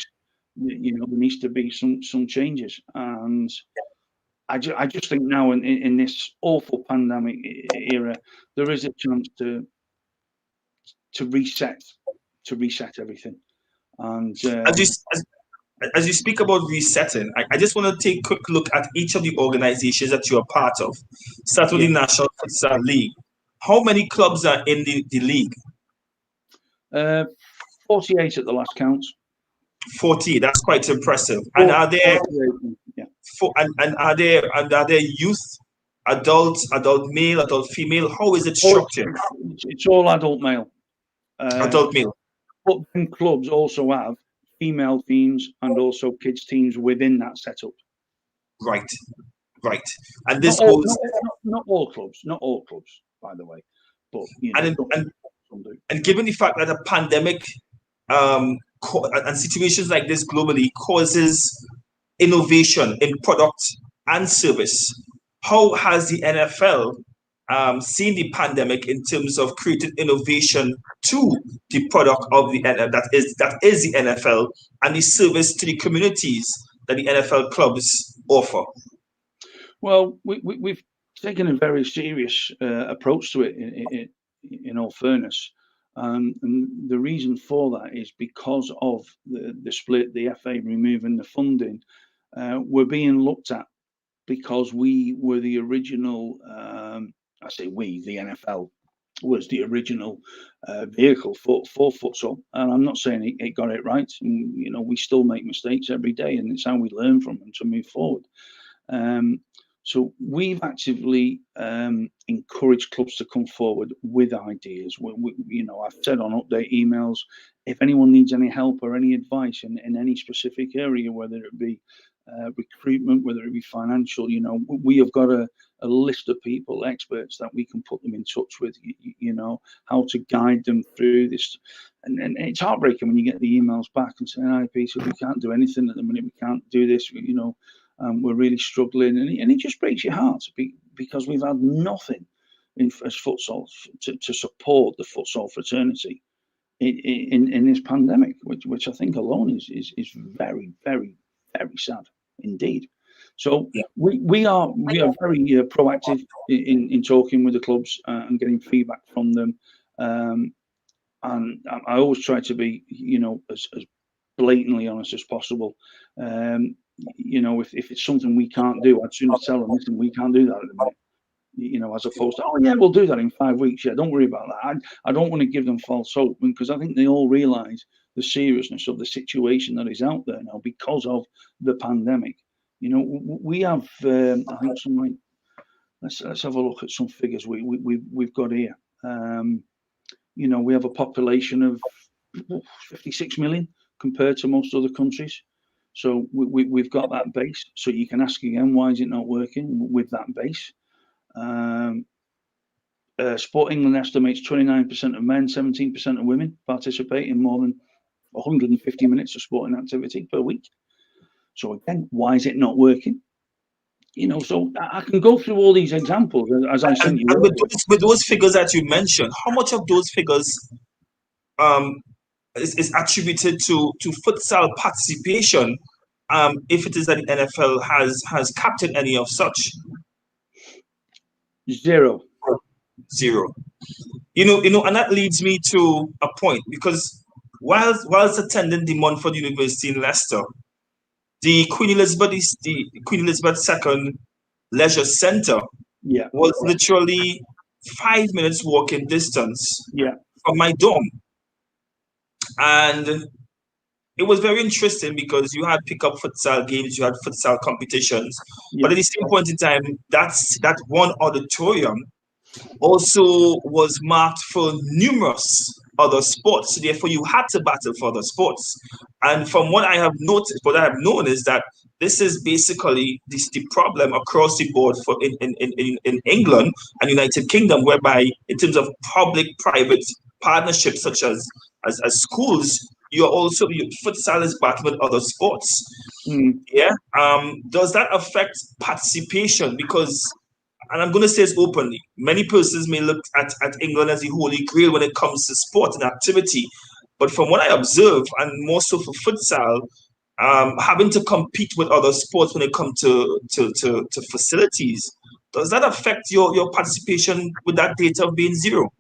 there needs to be some changes. And I just think now in this awful pandemic era, there is a chance to to reset everything. And as you speak about resetting, I just want to take a quick look at each of the organizations that you are part of. Start with the National Futsal League. How many clubs are in the league? 48 at the last count. 40. That's quite impressive. And are there are there youth, adult male, adult female? How is it structured? It's all adult male. Adult male. But then clubs also have female teams and also kids teams within that setup. Right. And this not all clubs, by the way. But and given the fact that a pandemic and situations like this globally causes innovation in product and service, how has the NFL seen the pandemic in terms of creating innovation to the product of the NFL that is the NFL and the service to the communities that the NFL clubs offer? Well, we've taken a very serious approach to it. In all fairness, and the reason for that is because of the split, the FA removing the funding. We're being looked at because we were the original. I say we, the NFL was the original vehicle for futsal, and I'm not saying it got it right. And, we still make mistakes every day, and it's how we learn from them to move forward. So we've actively encouraged clubs to come forward with ideas. I've said on update emails, if anyone needs any help or any advice in any specific area, whether it be recruitment, whether it be financial, we have got a list of people, experts that we can put them in touch with, how to guide them through this. And it's heartbreaking when you get the emails back and saying, "Hi, Peter, we can't do anything at the minute. We can't do this, we're really struggling," and it just breaks your heart because we've had nothing as futsal to support the futsal fraternity in this pandemic, which I think alone is very, very, very sad indeed. So we are very proactive in talking with the clubs and getting feedback from them, and I always try to be as blatantly honest as possible. If it's something we can't do, I'd sooner tell them, "Listen, we can't do that at the minute," as opposed to, "Oh yeah, we'll do that in 5 weeks. Yeah, don't worry about that." I don't want to give them false hope, because I think they all realise the seriousness of the situation that is out there now because of the pandemic. We have, I think, some like, let's have a look at some figures we've got here. We have a population of 56 million compared to most other countries. So we've got that base. So you can ask again, why is it not working with that base? Sport England estimates 29% of men, 17% of women participate in more than 150 minutes of sporting activity per week. So again, why is it not working? So I can go through all these examples as I sent you. With those figures that you mentioned, how much of those figures is attributed to futsal participation, if it is that the NFL has captured any of such? Zero. And that leads me to a point, because whilst attending the Montfort University in Leicester, the Queen Elizabeth II Leisure Centre was literally 5 minutes walking distance from my dorm. And it was very interesting because you had pickup futsal games, you had futsal competitions, but at the same point in time, that one auditorium also was marked for numerous other sports. So therefore, you had to battle for other sports. And from what I have noticed, what I have known is that this is basically the problem across the board for in England and United Kingdom, whereby in terms of public-private partnerships such as schools, futsal is battling with other sports. Does that affect participation? Because, and I'm going to say this openly, many persons may look at England as the holy grail when it comes to sport and activity. But from what I observe, and more so for futsal, having to compete with other sports when it comes to facilities, does that affect your participation with that data of being zero?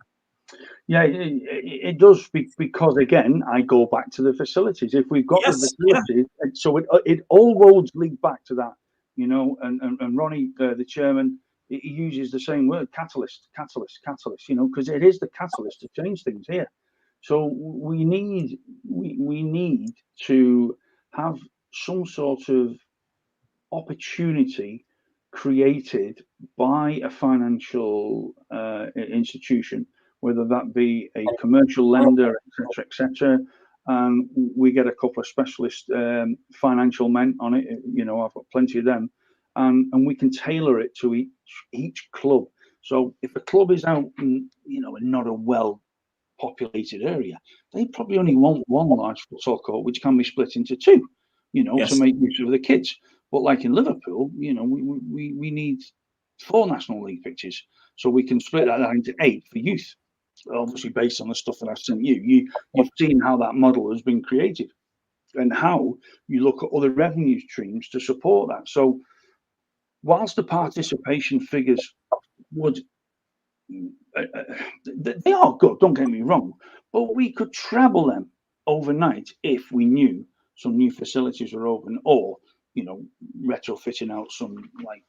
Yeah, it does, because again, I go back to the facilities. If we've got the Yes, yeah, facilities, so it all roads lead back to that, and Ronnie, the chairman, he uses the same word, catalyst, because it is the catalyst to change things here. So we need to have some sort of opportunity created by a financial institution, whether that be a commercial lender, etc., etc. And we get a couple of specialist financial men on it. I've got plenty of them, and we can tailor it to each club. So if a club is out, in not a well populated area, they probably only want one large futsal court, which can be split into two, to yes. make use of the kids. But like in Liverpool, we need 4 National League pitches, so we can split that into 8 for youth. Obviously, based on the stuff that I've sent you've seen how that model has been created, and how you look at other revenue streams to support that. So, whilst the participation figures would they are good, don't get me wrong, but we could treble them overnight if we knew some new facilities were open, or retrofitting out some like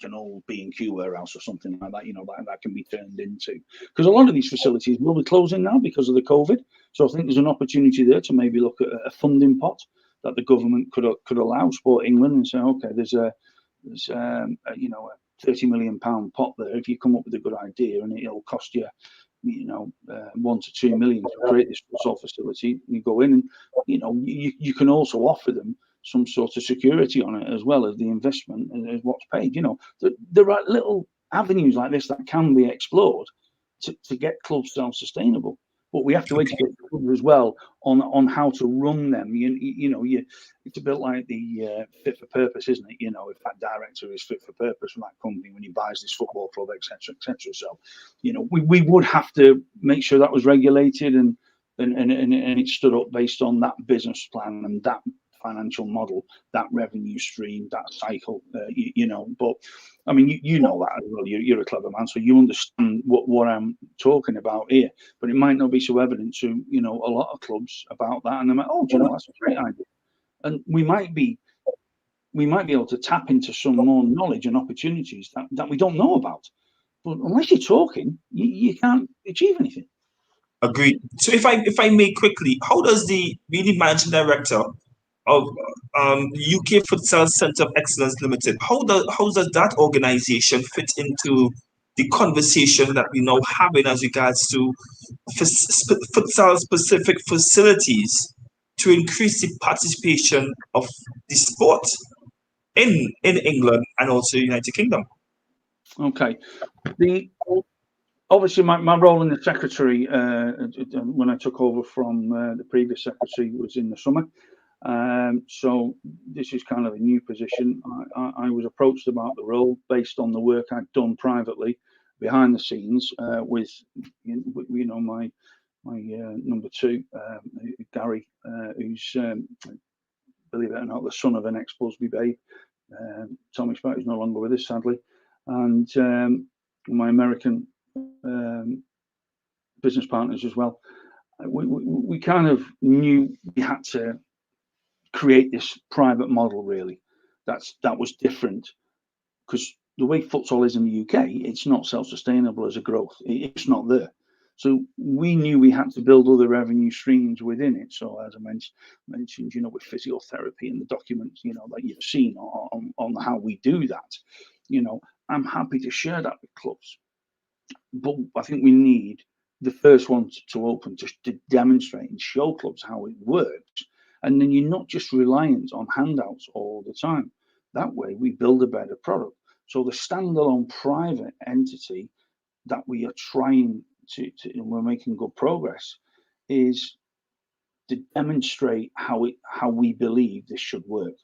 an old B&Q warehouse or something like that, that can be turned into, because a lot of these facilities will be closing now because of the COVID. So I think there's an opportunity there to maybe look at a funding pot that the government could allow Sport England and say, okay, there's a 30 million pound pot there. If you come up with a good idea, and it'll cost you, 1 to 2 million to create this futsal facility, you go in, and you can also offer them some sort of security on it, as well as the investment as what's paid. There are little avenues like this that can be explored to get clubs self-sustainable. But we have to educate the clubs as well on how to run them. It's a bit like the fit for purpose, isn't it? If that director is fit for purpose from that company when he buys this football club, etc., etc. So, we would have to make sure that was regulated and it stood up based on that business plan and that financial model, that revenue stream, that cycle. But I mean, you know that as well. You're a clever man, so you understand what I'm talking about here. But it might not be so evident to a lot of clubs about that, and they're like, oh, do you know, that's a great idea. And we might be able to tap into some more knowledge and opportunities that we don't know about. But unless you're talking, you can't achieve anything. Agreed. So if I may quickly, how does the managing director of UK Futsal Centre of Excellence Limited, how does that organization fit into the conversation that we're now having as regards to futsal specific facilities to increase the participation of the sport in England and also United Kingdom? Okay. Obviously, my role in the secretary when I took over from the previous secretary was in the summer. So this is kind of a new position. I was approached about the role based on the work I'd done privately behind the scenes with my number 2, Gary, who's believe it or not the son of an ex-Busby babe. Tommy Spout is no longer with us, sadly, and my American business partners as well. We kind of knew we had to create this private model, really. That was different, because the way futsal is in the UK, it's not self-sustainable as a growth. It's not there. So we knew we had to build other revenue streams within it. So as I mentioned, with physiotherapy and the documents, that you've seen on how we do that, I'm happy to share that with clubs. But I think we need the first one to open, just to demonstrate and show clubs how it works. And then you're not just reliant on handouts all the time. That way we build a better product. So the standalone private entity that we are trying to and we're making good progress, is to demonstrate how we believe this should work.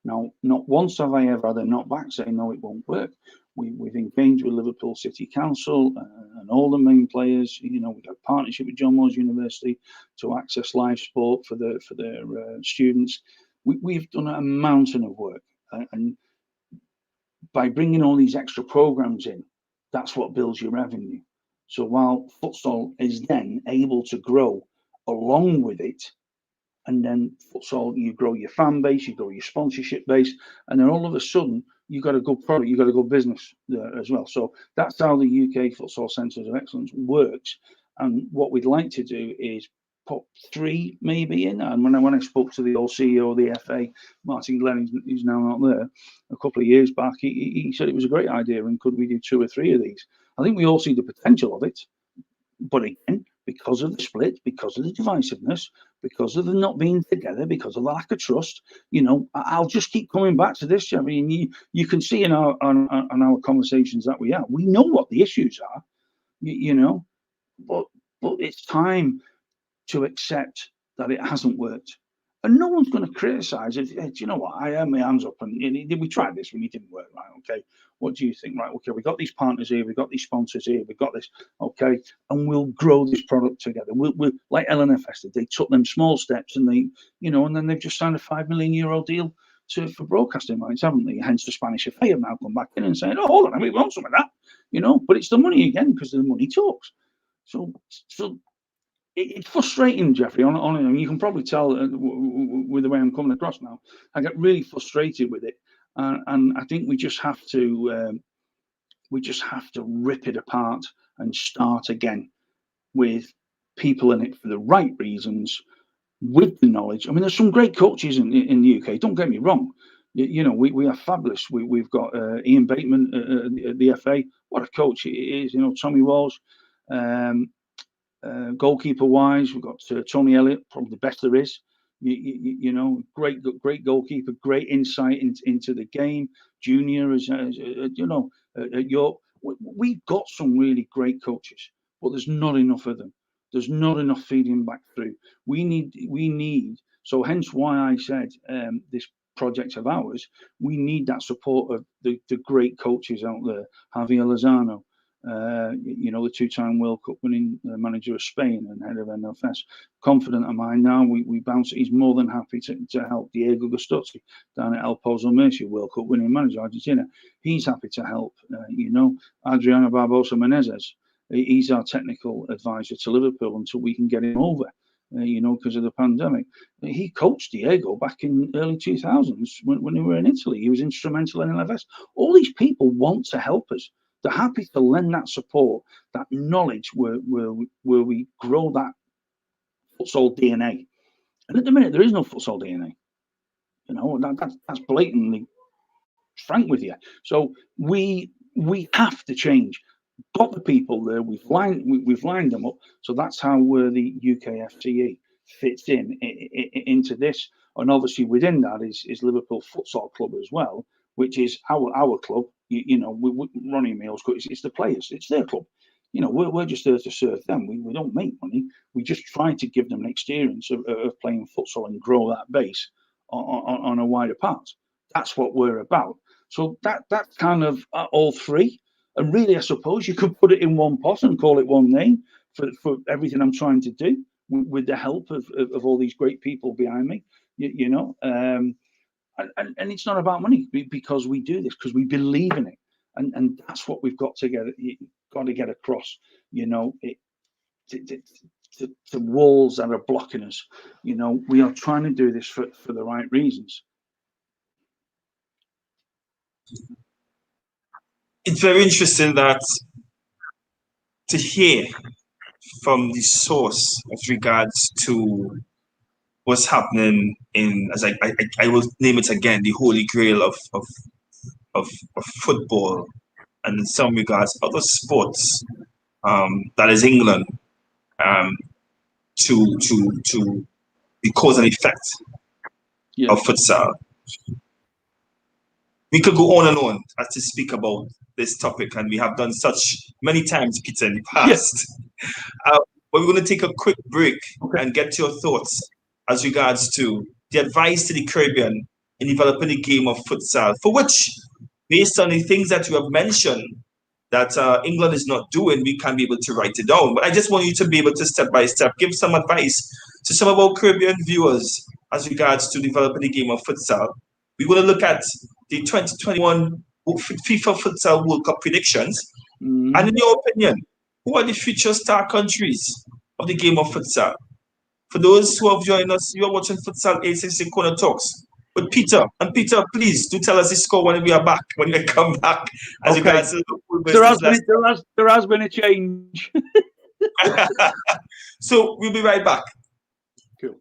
Now, not once have I ever had a knockback saying no, it won't work. We've engaged with Liverpool City Council and all the main players. We've got a partnership with John Moores University to access live sport for their students. We've done a mountain of work, and by bringing all these extra programs in, that's what builds your revenue. So while futsal is then able to grow along with it, and then futsal, you grow your fan base, you grow your sponsorship base, and then all of a sudden you've got a good product, you've got a good business there as well. So that's how the UK Futsal Centres of Excellence works. And what we'd like to do is put 3 maybe in. And when I spoke to the old CEO of the FA, Martin Glenn, who's now not there, a couple of years back, he said it was a great idea, and could we do 2 or 3 of these? I think we all see the potential of it, but again, because of the split, because of the divisiveness, because of the not being together, because of the lack of trust, I'll just keep coming back to this. I mean, you can see in our conversations that we have, we know what the issues are, but it's time to accept that it hasn't worked. And no one's going to criticise it. Hey, do you know what? I have my hands up, and we tried this when it didn't work. Right? Okay, what do you think? Right? Okay, we got these partners here, we got these sponsors here, we got this. Okay, and we'll grow this product together. We'll like LNFS did. They took them small steps, and and then they've just signed a €5 million deal for broadcasting rights, haven't they? Hence the Spanish FA have now come back in and saying, "Oh, hold on, we want some of that," But it's the money again, because the money talks. So it's frustrating, Jeffrey. You can probably tell with the way I'm coming across now. I get really frustrated with it, and I think we just have to rip it apart and start again with people in it for the right reasons, with the knowledge. I mean, there's some great coaches in the UK. Don't get me wrong. We are fabulous. We've got Ian Bateman at the FA. What a coach he is. Tommy Walsh. Goalkeeper wise, we've got Tony Elliott, probably the best there is. Great goalkeeper, great insight into the game. Junior, as at York, we've got some really great coaches, but there's not enough of them. There's not enough feeding back through. We need. So hence why I said this project of ours, we need that support of the great coaches out there. Javier Lozano, the 2-time World Cup winning manager of Spain and head of NFS. Confident of mine now, we bounce. He's more than happy to help. Diego Gustozzi down at El Pozo Murcia, World Cup winning manager, Argentina. He's happy to help. Adriano Barbosa Menezes, he's our technical advisor to Liverpool until we can get him over. Because of the pandemic. He coached Diego back in early 2000s when we were in Italy. He was instrumental in LFS. All these people want to help us. They're happy to lend that support, that knowledge, where we grow that futsal DNA. And at the minute, there is no futsal DNA. That's blatantly frank with you. So we have to change. Got the people there. We've lined them up. So that's how the UK FCE fits into this. And obviously within that is Liverpool Futsal Club as well, which is our club. Ronnie Mills, it's the players, it's their club. We're just there to serve them. We don't make money. We just try to give them an experience of playing futsal and grow that base on a wider part. That's what we're about. So that's kind of all 3. And really, I suppose you could put it in one pot and call it one name for everything I'm trying to do, with the help of all these great people behind me. And it's not about money, because we do this because we believe in it, and that's what we've got to get across. The walls that are blocking us. We are trying to do this for the right reasons. It's very interesting to hear from the source as regards to what's happening in, as I will name it again, the holy grail of football, and in some regards other sports, that is England, to the cause and effect of futsal. We could go on and on as to speak about this topic, and we have done such many times, Peter, in the past. But we're going to take a quick break and get to your thoughts as regards to the advice to the Caribbean in developing the game of futsal, for which, based on the things that you have mentioned that England is not doing, we can be able to write it down. But I just want you to be able to, step by step, give some advice to some of our Caribbean viewers as regards to developing the game of futsal. We're going to look at the 2021 FIFA Futsal World Cup predictions. And in your opinion, who are the future star countries of the game of futsal? For those who have joined us, you are watching Futsal868 Corner Talks with Peter. And Peter, please do tell us the score when we are back, when we come back, as regards to Liverpool versus Leicester. There has been a change. So we'll be right back. Cool.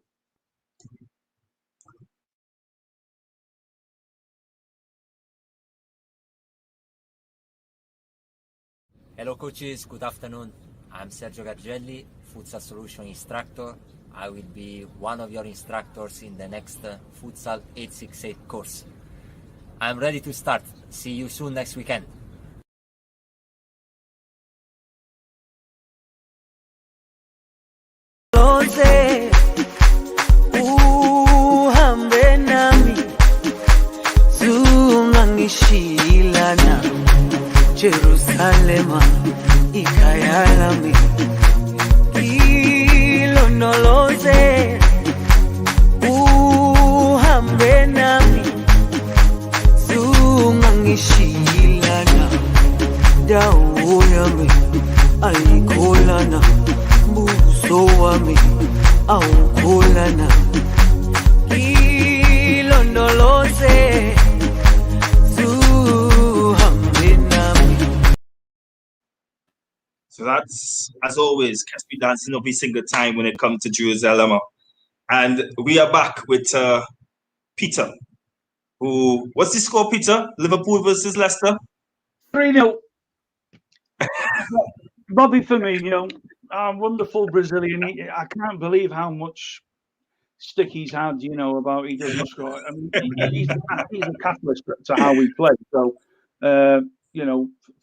Hello coaches, good afternoon. I'm Sergio Gargelli, Futsal Solution Instructor. I will be one of your instructors in the next Futsal 868 course. I'm ready to start. See you soon next weekend. Jerusalem, ikayalami ilondoloze uhambe nami zungangishilana dawo yami ayikholana buso wami awukholana ilondoloze. So that's, as always, catch me dancing every single time when it comes to Jerusalem. And we are back with Peter, who, what's the score, Peter? Liverpool versus Leicester? 3-0. Bobby Firmino, wonderful Brazilian. I can't believe how much stick he's had, about he doesn't score. I mean, he's a catalyst to how we play. So,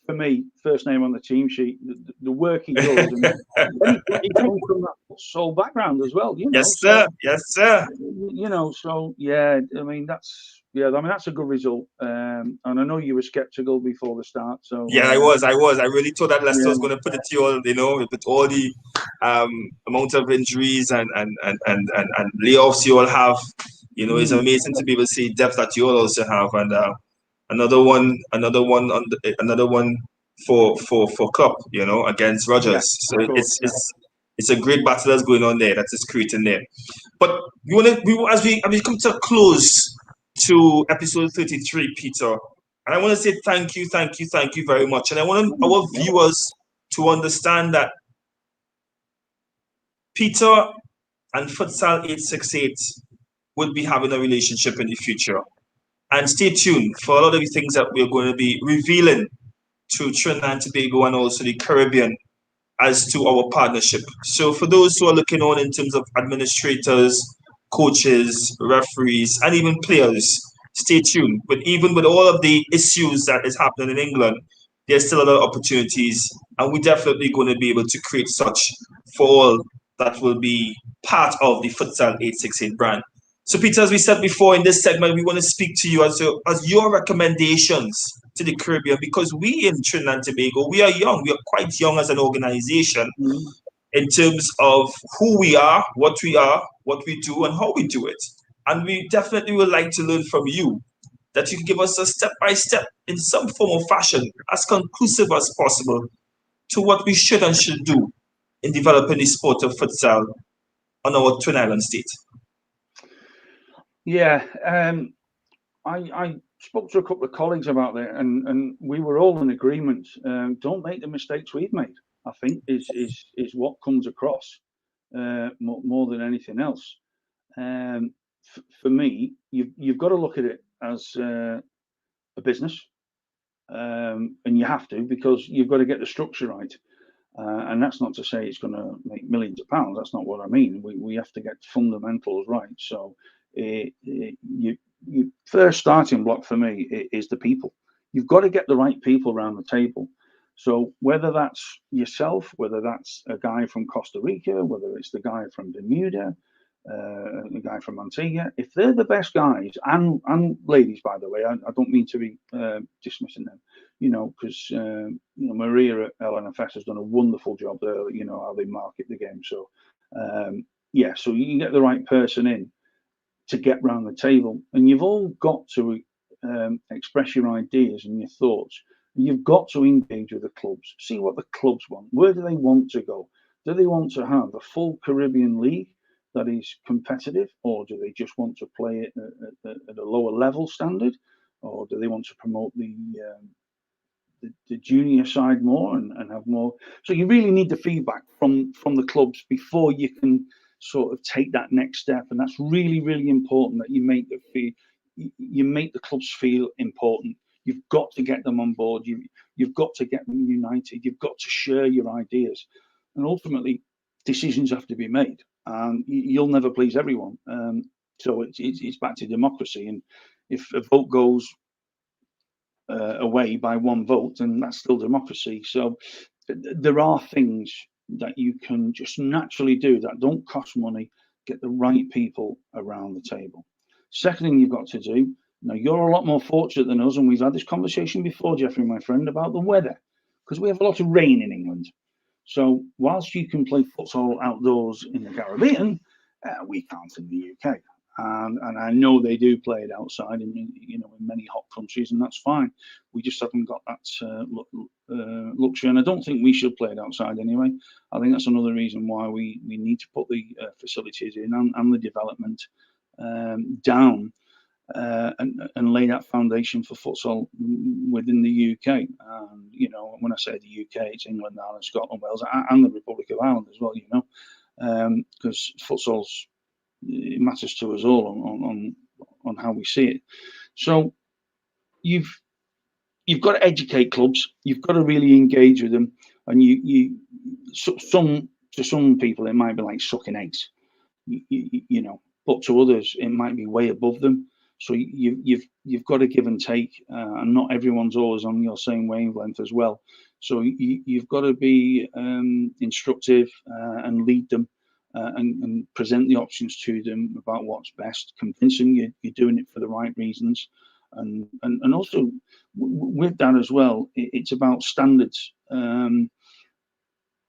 for me, first name on the team sheet, the work he does, and he comes from that soul background as well. Yes, sir. Yes, sir. So yeah, I mean that's a good result. And I know you were skeptical before the start. So yeah, I was. I really thought that Leicester was going to put it to you all, with all the amount of injuries and layoffs you all have. It's amazing to be able to see depth that you all also have, and another one for Klopp, against Rodgers. Yeah, so it's a great battle that's going on there. That is creating there. But as we come to a close to episode 33, Peter, and I want to say thank you very much. And I want our viewers to understand that Peter and Futsal 868 would be having a relationship in the future. And stay tuned for a lot of the things that we're going to be revealing to Trinidad and Tobago and also the Caribbean as to our partnership. So for those who are looking on in terms of administrators, coaches, referees, and even players, stay tuned. But even with all of the issues that is happening in England, there's still a lot of opportunities, and we're definitely going to be able to create such for all that will be part of the Futsal 868 brand. So, Peter, as we said before in this segment, we want to speak to you as your recommendations to the Caribbean, because we in Trinidad and Tobago, we are young. We are quite young as an organization in terms of who we are, what we do, and how we do it. And we definitely would like to learn from you, that you can give us a step-by-step, in some form or fashion, as conclusive as possible, to what we should and should do in developing the sport of futsal on our Twin Island state. Yeah, I spoke to a couple of colleagues about it, and we were all in agreement. Don't make the mistakes we've made, I think, is what comes across more than anything else. For me, you've got to look at it as a business, and you have to, because you've got to get the structure right. And that's not to say it's going to make millions of pounds. That's not what I mean. We have to get fundamentals right. So you first starting block for me is the people. You've got to get the right people around the table. So whether that's yourself, whether that's a guy from Costa Rica, whether it's the guy from Bermuda, the guy from Antigua, if they're the best guys, and ladies, by the way, I don't mean to be dismissing them, because Maria at LNFS has done a wonderful job there, how they market the game. So so you can get the right person in to get round the table, and you've all got to express your ideas and your thoughts You've got to engage with the clubs, see what the clubs want. Where do they want to go? Do they want to have a full Caribbean league that is competitive, or do they just want to play it at a lower level standard, or do they want to promote the junior side more and have more? So you really need the feedback from the clubs before you can sort of take that next step, and that's really, really important that you make the clubs feel important. You've got to get them on board. You've got to get them united. You've got to share your ideas, and ultimately decisions have to be made. And you'll never please everyone. So it's back to democracy. And if a vote goes away by one vote, and that's still democracy. So there are things that you can just naturally do that don't cost money. Get the right people around the table. Second thing you've got to do, now you're a lot more fortunate than us, and we've had this conversation before, Jeffrey, my friend, about the weather, because we have a lot of rain in England. So whilst you can play futsal outdoors in the Caribbean, we can't in the UK. And I know they do play it outside in many hot countries, and that's fine. We just haven't got that luxury, and I don't think we should play it outside anyway. I think that's another reason why we need to put the facilities in and the development down and lay that foundation for futsal within the UK. When I say the UK, it's England, Ireland, Scotland, Wales, and the Republic of Ireland as well. Because futsal's, it matters to us all on how we see it. So you've got to educate clubs. You've got to really engage with them. And to some people it might be like sucking eggs, but to others it might be way above them. So you've got to give and take, and not everyone's always on your same wavelength as well. So you've got to be instructive and lead them. And present the options to them about what's best, convince them you're doing it for the right reasons, and also with that as well, it's about standards.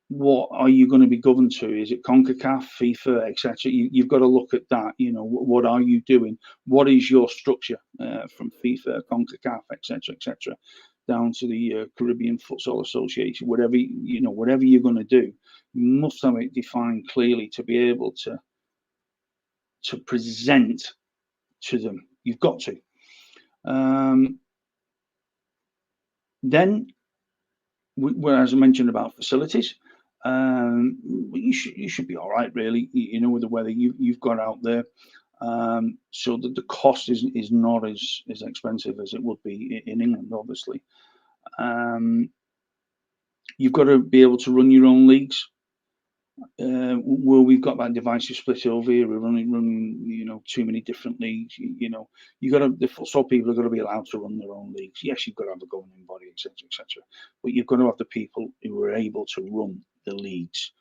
What are you going to be governed to? Is it CONCACAF, FIFA, etc.? You've got to look at that. What are you doing? What is your structure from FIFA, CONCACAF, etc., down to the Caribbean Futsal Association? Whatever you're going to do, you must have it defined clearly to be able to present to them. You've got to. Then, as I mentioned about facilities, you should be all right, really. With the weather you've got out there, so that the cost is not as expensive as it would be in England, obviously. You've got to be able to run your own leagues. Where we've got that divisive split over here, we're running too many different leagues. The futsal people are going to be allowed to run their own leagues. Yes, you've got to have a governing body, etc., but you've got to have the people who are able to run the leagues.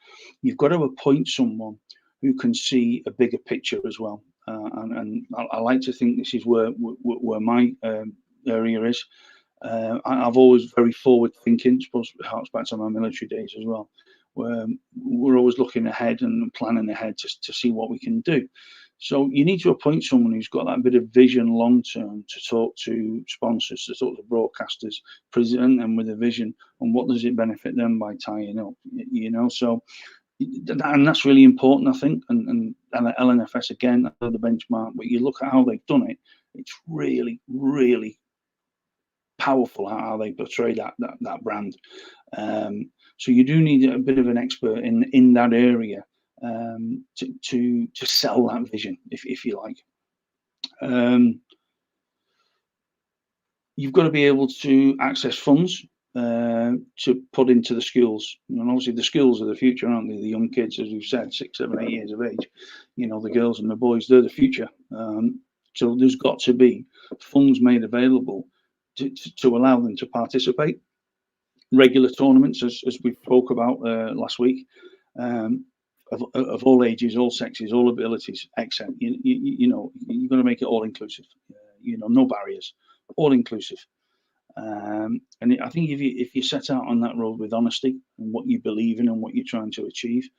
You've got to appoint someone who can see a bigger picture as well. And I like to think this is where my area is. I've always very forward thinking. Suppose it harks back to my military days as well. We're always looking ahead and planning ahead to see what we can do. So you need to appoint someone who's got that bit of vision long term to talk to sponsors, to talk to broadcasters, present them with a vision on what does it benefit them by tying up, So, and that's really important, I think. And LNFS again, the benchmark. But you look at how they've done it; it's really, really powerful how they portray that brand. So you do need a bit of an expert in that area to sell that vision, if you like. You've got to be able to access funds to put into the schools, and obviously the schools are the future, aren't they? The young kids, as we've said, 6, 7, 8 years of age. The girls and the boys, they're the future. So there's got to be funds made available to allow them to participate. Regular tournaments, as we spoke about last week, of all ages, all sexes, all abilities, except you're going to make it all inclusive. No barriers, all inclusive. And I think if you set out on that road with honesty and what you believe in and what you're trying to achieve,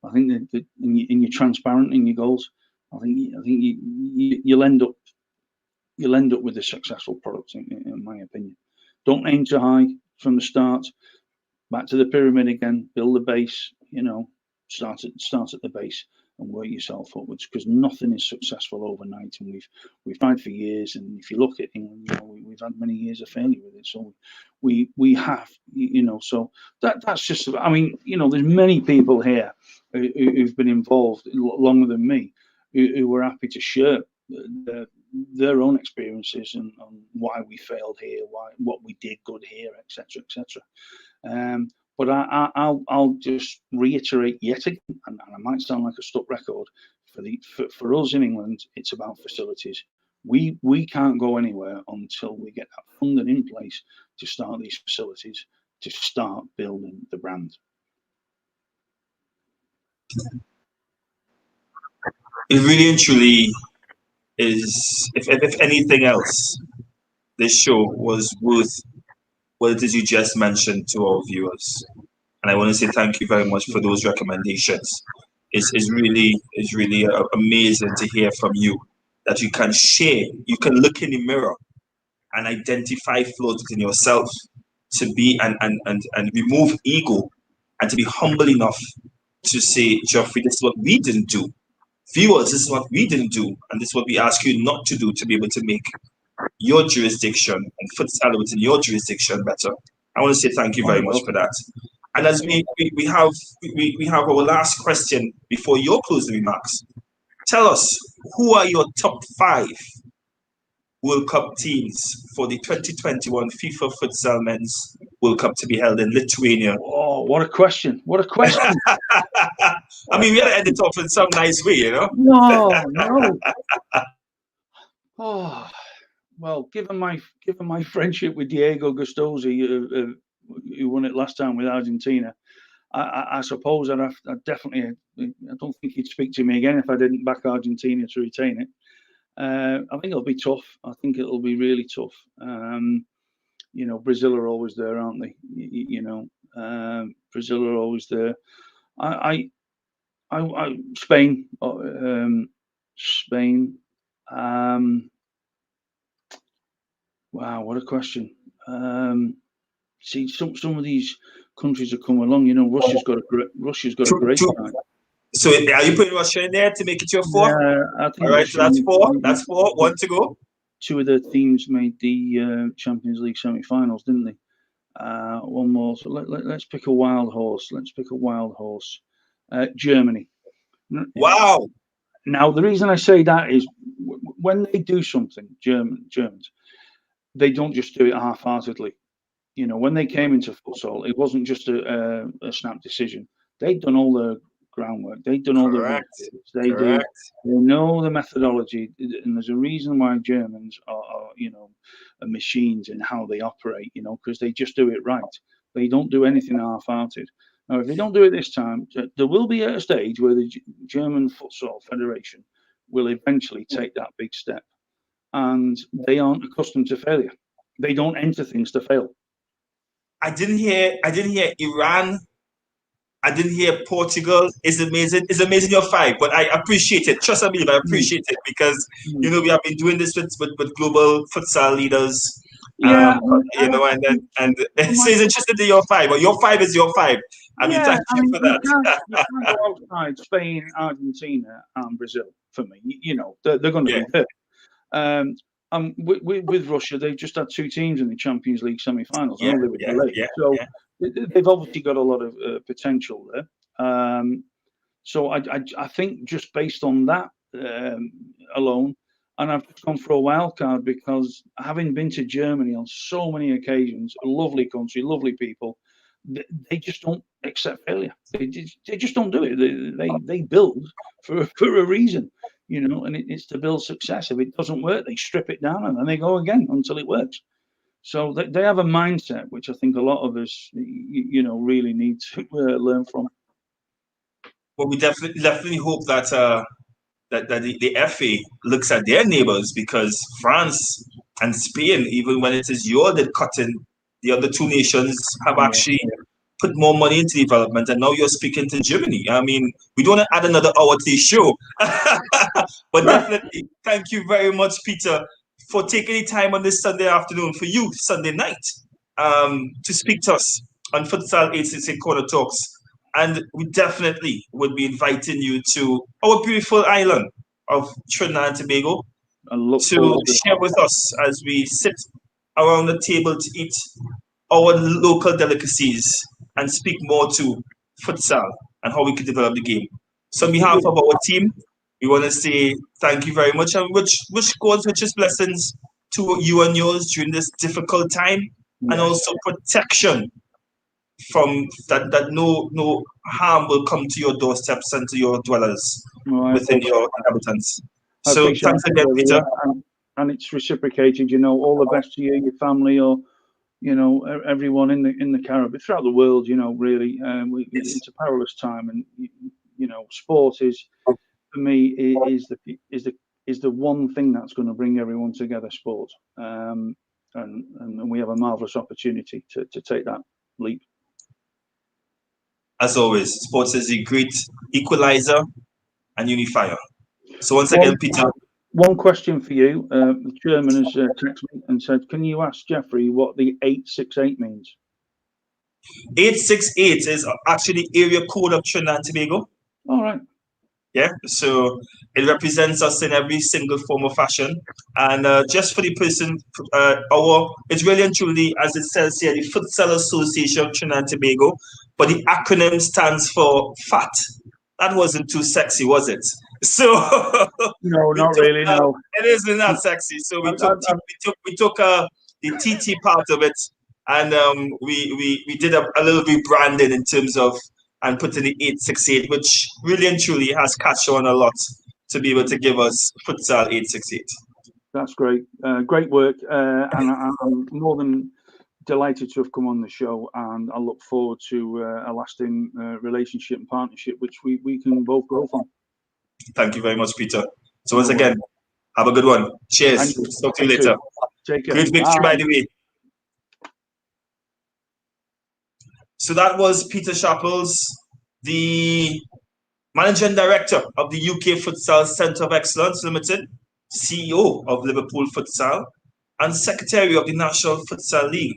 I think that you're transparent in your goals, I think you'll end up with a successful product, in my opinion. Don't aim too high, from the start, back to the pyramid again, build the base, you know, start at the base and work yourself upwards, because nothing is successful overnight, and we've tried for years. And if you look at England, you know, we've had many years of failure with it. So we have, you know, so that's just, I mean, you know, there's many people here who've been involved longer than me, who were happy to share their own experiences and on why we failed here, what we did good here, etc., etc. But I'll just reiterate yet again, and I might sound like a stuck record, for us in England, it's about facilities. We can't go anywhere until we get that funding in place to start these facilities, to start building the brand. It really and truly is, if anything else, this show was worth what it is you just mentioned to our viewers. And I want to say thank you very much for those recommendations. It's really amazing to hear from you that you can share, you can look in the mirror and identify flaws within yourself, to be and remove ego, and to be humble enough to say, Geoffrey, this is what we didn't do. Viewers, this is what we didn't do, and this is what we ask you not to do, to be able to make your jurisdiction and futsal within your jurisdiction better. I want to say thank you very much for that. And as we have our last question before your closing remarks, tell us, who are your top 5 World Cup teams for the 2021 FIFA Futsal Men's World Cup to be held in Lithuania? Oh, what a question! What a question! I mean, we got to end it off in some nice way, you know? No. Oh, well, given my friendship with Diego Gustosi, who won it last time with Argentina, I suppose I'd definitely. I don't think he'd speak to me again if I didn't back Argentina to retain it. I think it'll be tough. I think it'll be really tough. You know, Brazil are always there, aren't they? You know, Brazil are always there. Spain. Spain. Wow, what a question. See, some of these countries have come along. You know, Russia's got a great time. So are you putting Russia in there to make it your 4th? Yeah, I think. All right, so that's 4. That's 4. 1 to go. 2 of their teams made the Champions League semi-finals, didn't they? One more. So let's pick a wild horse. Germany. Wow. Now, the reason I say that is when they do something, Germans, they don't just do it half-heartedly. You know, when they came into futsal, it wasn't just a snap decision. They'd done all the groundwork. They'd done all the research. They know the methodology, and there's a reason why Germans are you know, machines in how they operate. You know, because they just do it right. They don't do anything half-hearted. Now, if they don't do it this time, there will be a stage where the German Futsal Federation will eventually take that big step, and they aren't accustomed to failure. They don't enter things to fail. I didn't hear Iran. I didn't hear Portugal. It's amazing you're 5, but I appreciate it. Trust me, I appreciate it, because you know, we have been doing this with global futsal leaders. Yeah, you know, and it's interesting that you're 5, but your 5 is your 5. I mean, thank you for that. You can't go outside Spain, Argentina, and Brazil for me. You know, they're going to be there. With Russia, they've just had 2 teams in the Champions League semi-finals. So they've obviously got a lot of potential there. So I think just based on that alone, and I've just gone for a wild card, because having been to Germany on so many occasions, a lovely country, lovely people, they just don't accept failure. They just don't do it. They build for a reason. You know, and it's to build success. If it doesn't work, they strip it down and then they go again until it works. So they have a mindset which I think a lot of us, you know, really need to learn from. Well, we definitely hope that that the FA looks at their neighbors, because France and Spain, even when it is your that cutting, the other 2 nations have actually put more money into development, and now you're speaking to Germany. I mean, we don't want to add another hour to the show, but definitely thank you very much, Peter, for taking the time on this Sunday afternoon, for you, Sunday night, to speak to us on Futsal 868 Corner Talks. And we definitely would be inviting you to our beautiful island of Trinidad and Tobago to share with us as we sit around the table to eat our local delicacies and speak more to futsal and how we can develop the game. So on behalf of our team, we want to say thank you very much and wish God's richest blessings to you and yours during this difficult time, and also protection from that no harm will come to your doorsteps and to your dwellers within your inhabitants. So thanks again, Peter. And it's reciprocated, all the best to you, your family, or everyone in the Caribbean, throughout the world, really. It's a perilous time, and sport is, for me, is the one thing that's going to bring everyone together. Sport, and we have a marvelous opportunity to take that leap. As always, sports is a great equalizer and unifier. So once again, Peter. One question for you. The chairman has texted me and said, can you ask Jeffrey what the 868 means? 868 is actually area code of Trinidad and Tobago. All right. Yeah, so it represents us in every single form of fashion. And just for the person, it's really and truly, as it says here, the Futsal Association of Trinidad and Tobago, but the acronym stands for FAT. That wasn't too sexy, was it? So no, not really. No, it isn't that sexy. So we took the TT part of it, and we did a little rebranding in terms of and putting the 868, which really and truly has catched on a lot to be able to give us Futsal 868. That's great, great work, and I'm more than delighted to have come on the show, and I look forward to a lasting relationship and partnership, which we can both grow from. Thank you very much, Peter. So once again, have a good one. Cheers. Talk to you later. Take care. Great victory, by the way. So that was Peter Sharples, the Managing Director of the UK Futsal Centre of Excellence Limited, CEO of Liverpool Futsal, and Secretary of the National Futsal League,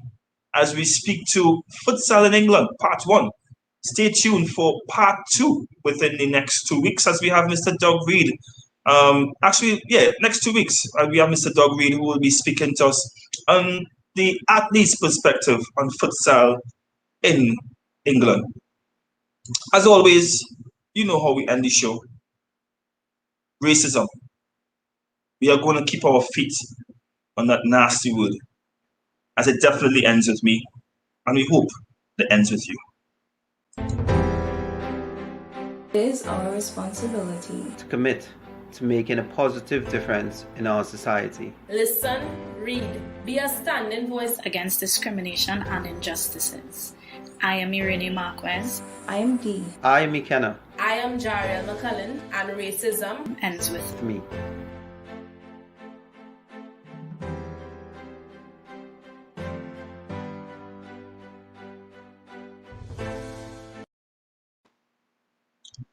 as we speak to Futsal in England, Part 1. Stay tuned for Part 2 within the next 2 weeks, as we have Mr. Doug Reid. Next 2 weeks, we have Mr. Doug Reid, who will be speaking to us on the athlete's perspective on futsal in England. As always, you know how we end the show. Racism. We are going to keep our feet on that nasty word, as it definitely ends with me, and we hope it ends with you. It is our responsibility to commit to making a positive difference in our society. Listen, read, be a standing voice against discrimination and injustices. I am Irene Marquez. I am Dee. I am McKenna. I am Jariel McCullen, and racism ends with me.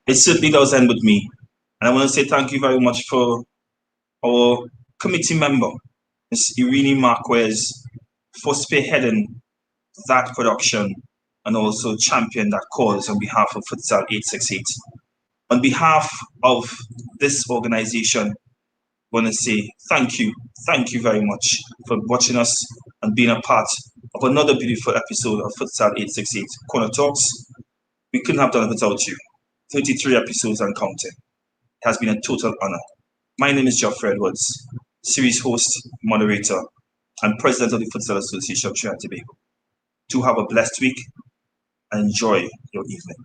It certainly does end with me. And I want to say thank you very much for our committee member, Ms. Irene Marquez, for spearheading that production and also champion that cause on behalf of Futsal 868. On behalf of this organization, I want to say thank you very much for watching us and being a part of another beautiful episode of Futsal 868 Corner Talks. We couldn't have done it without you. 33 episodes and counting. It has been a total honor. My name is Geoffrey Edwards, series host, moderator, and president of the Futsal Association of Trinidad and Tobago. Do have a blessed week and enjoy your evening.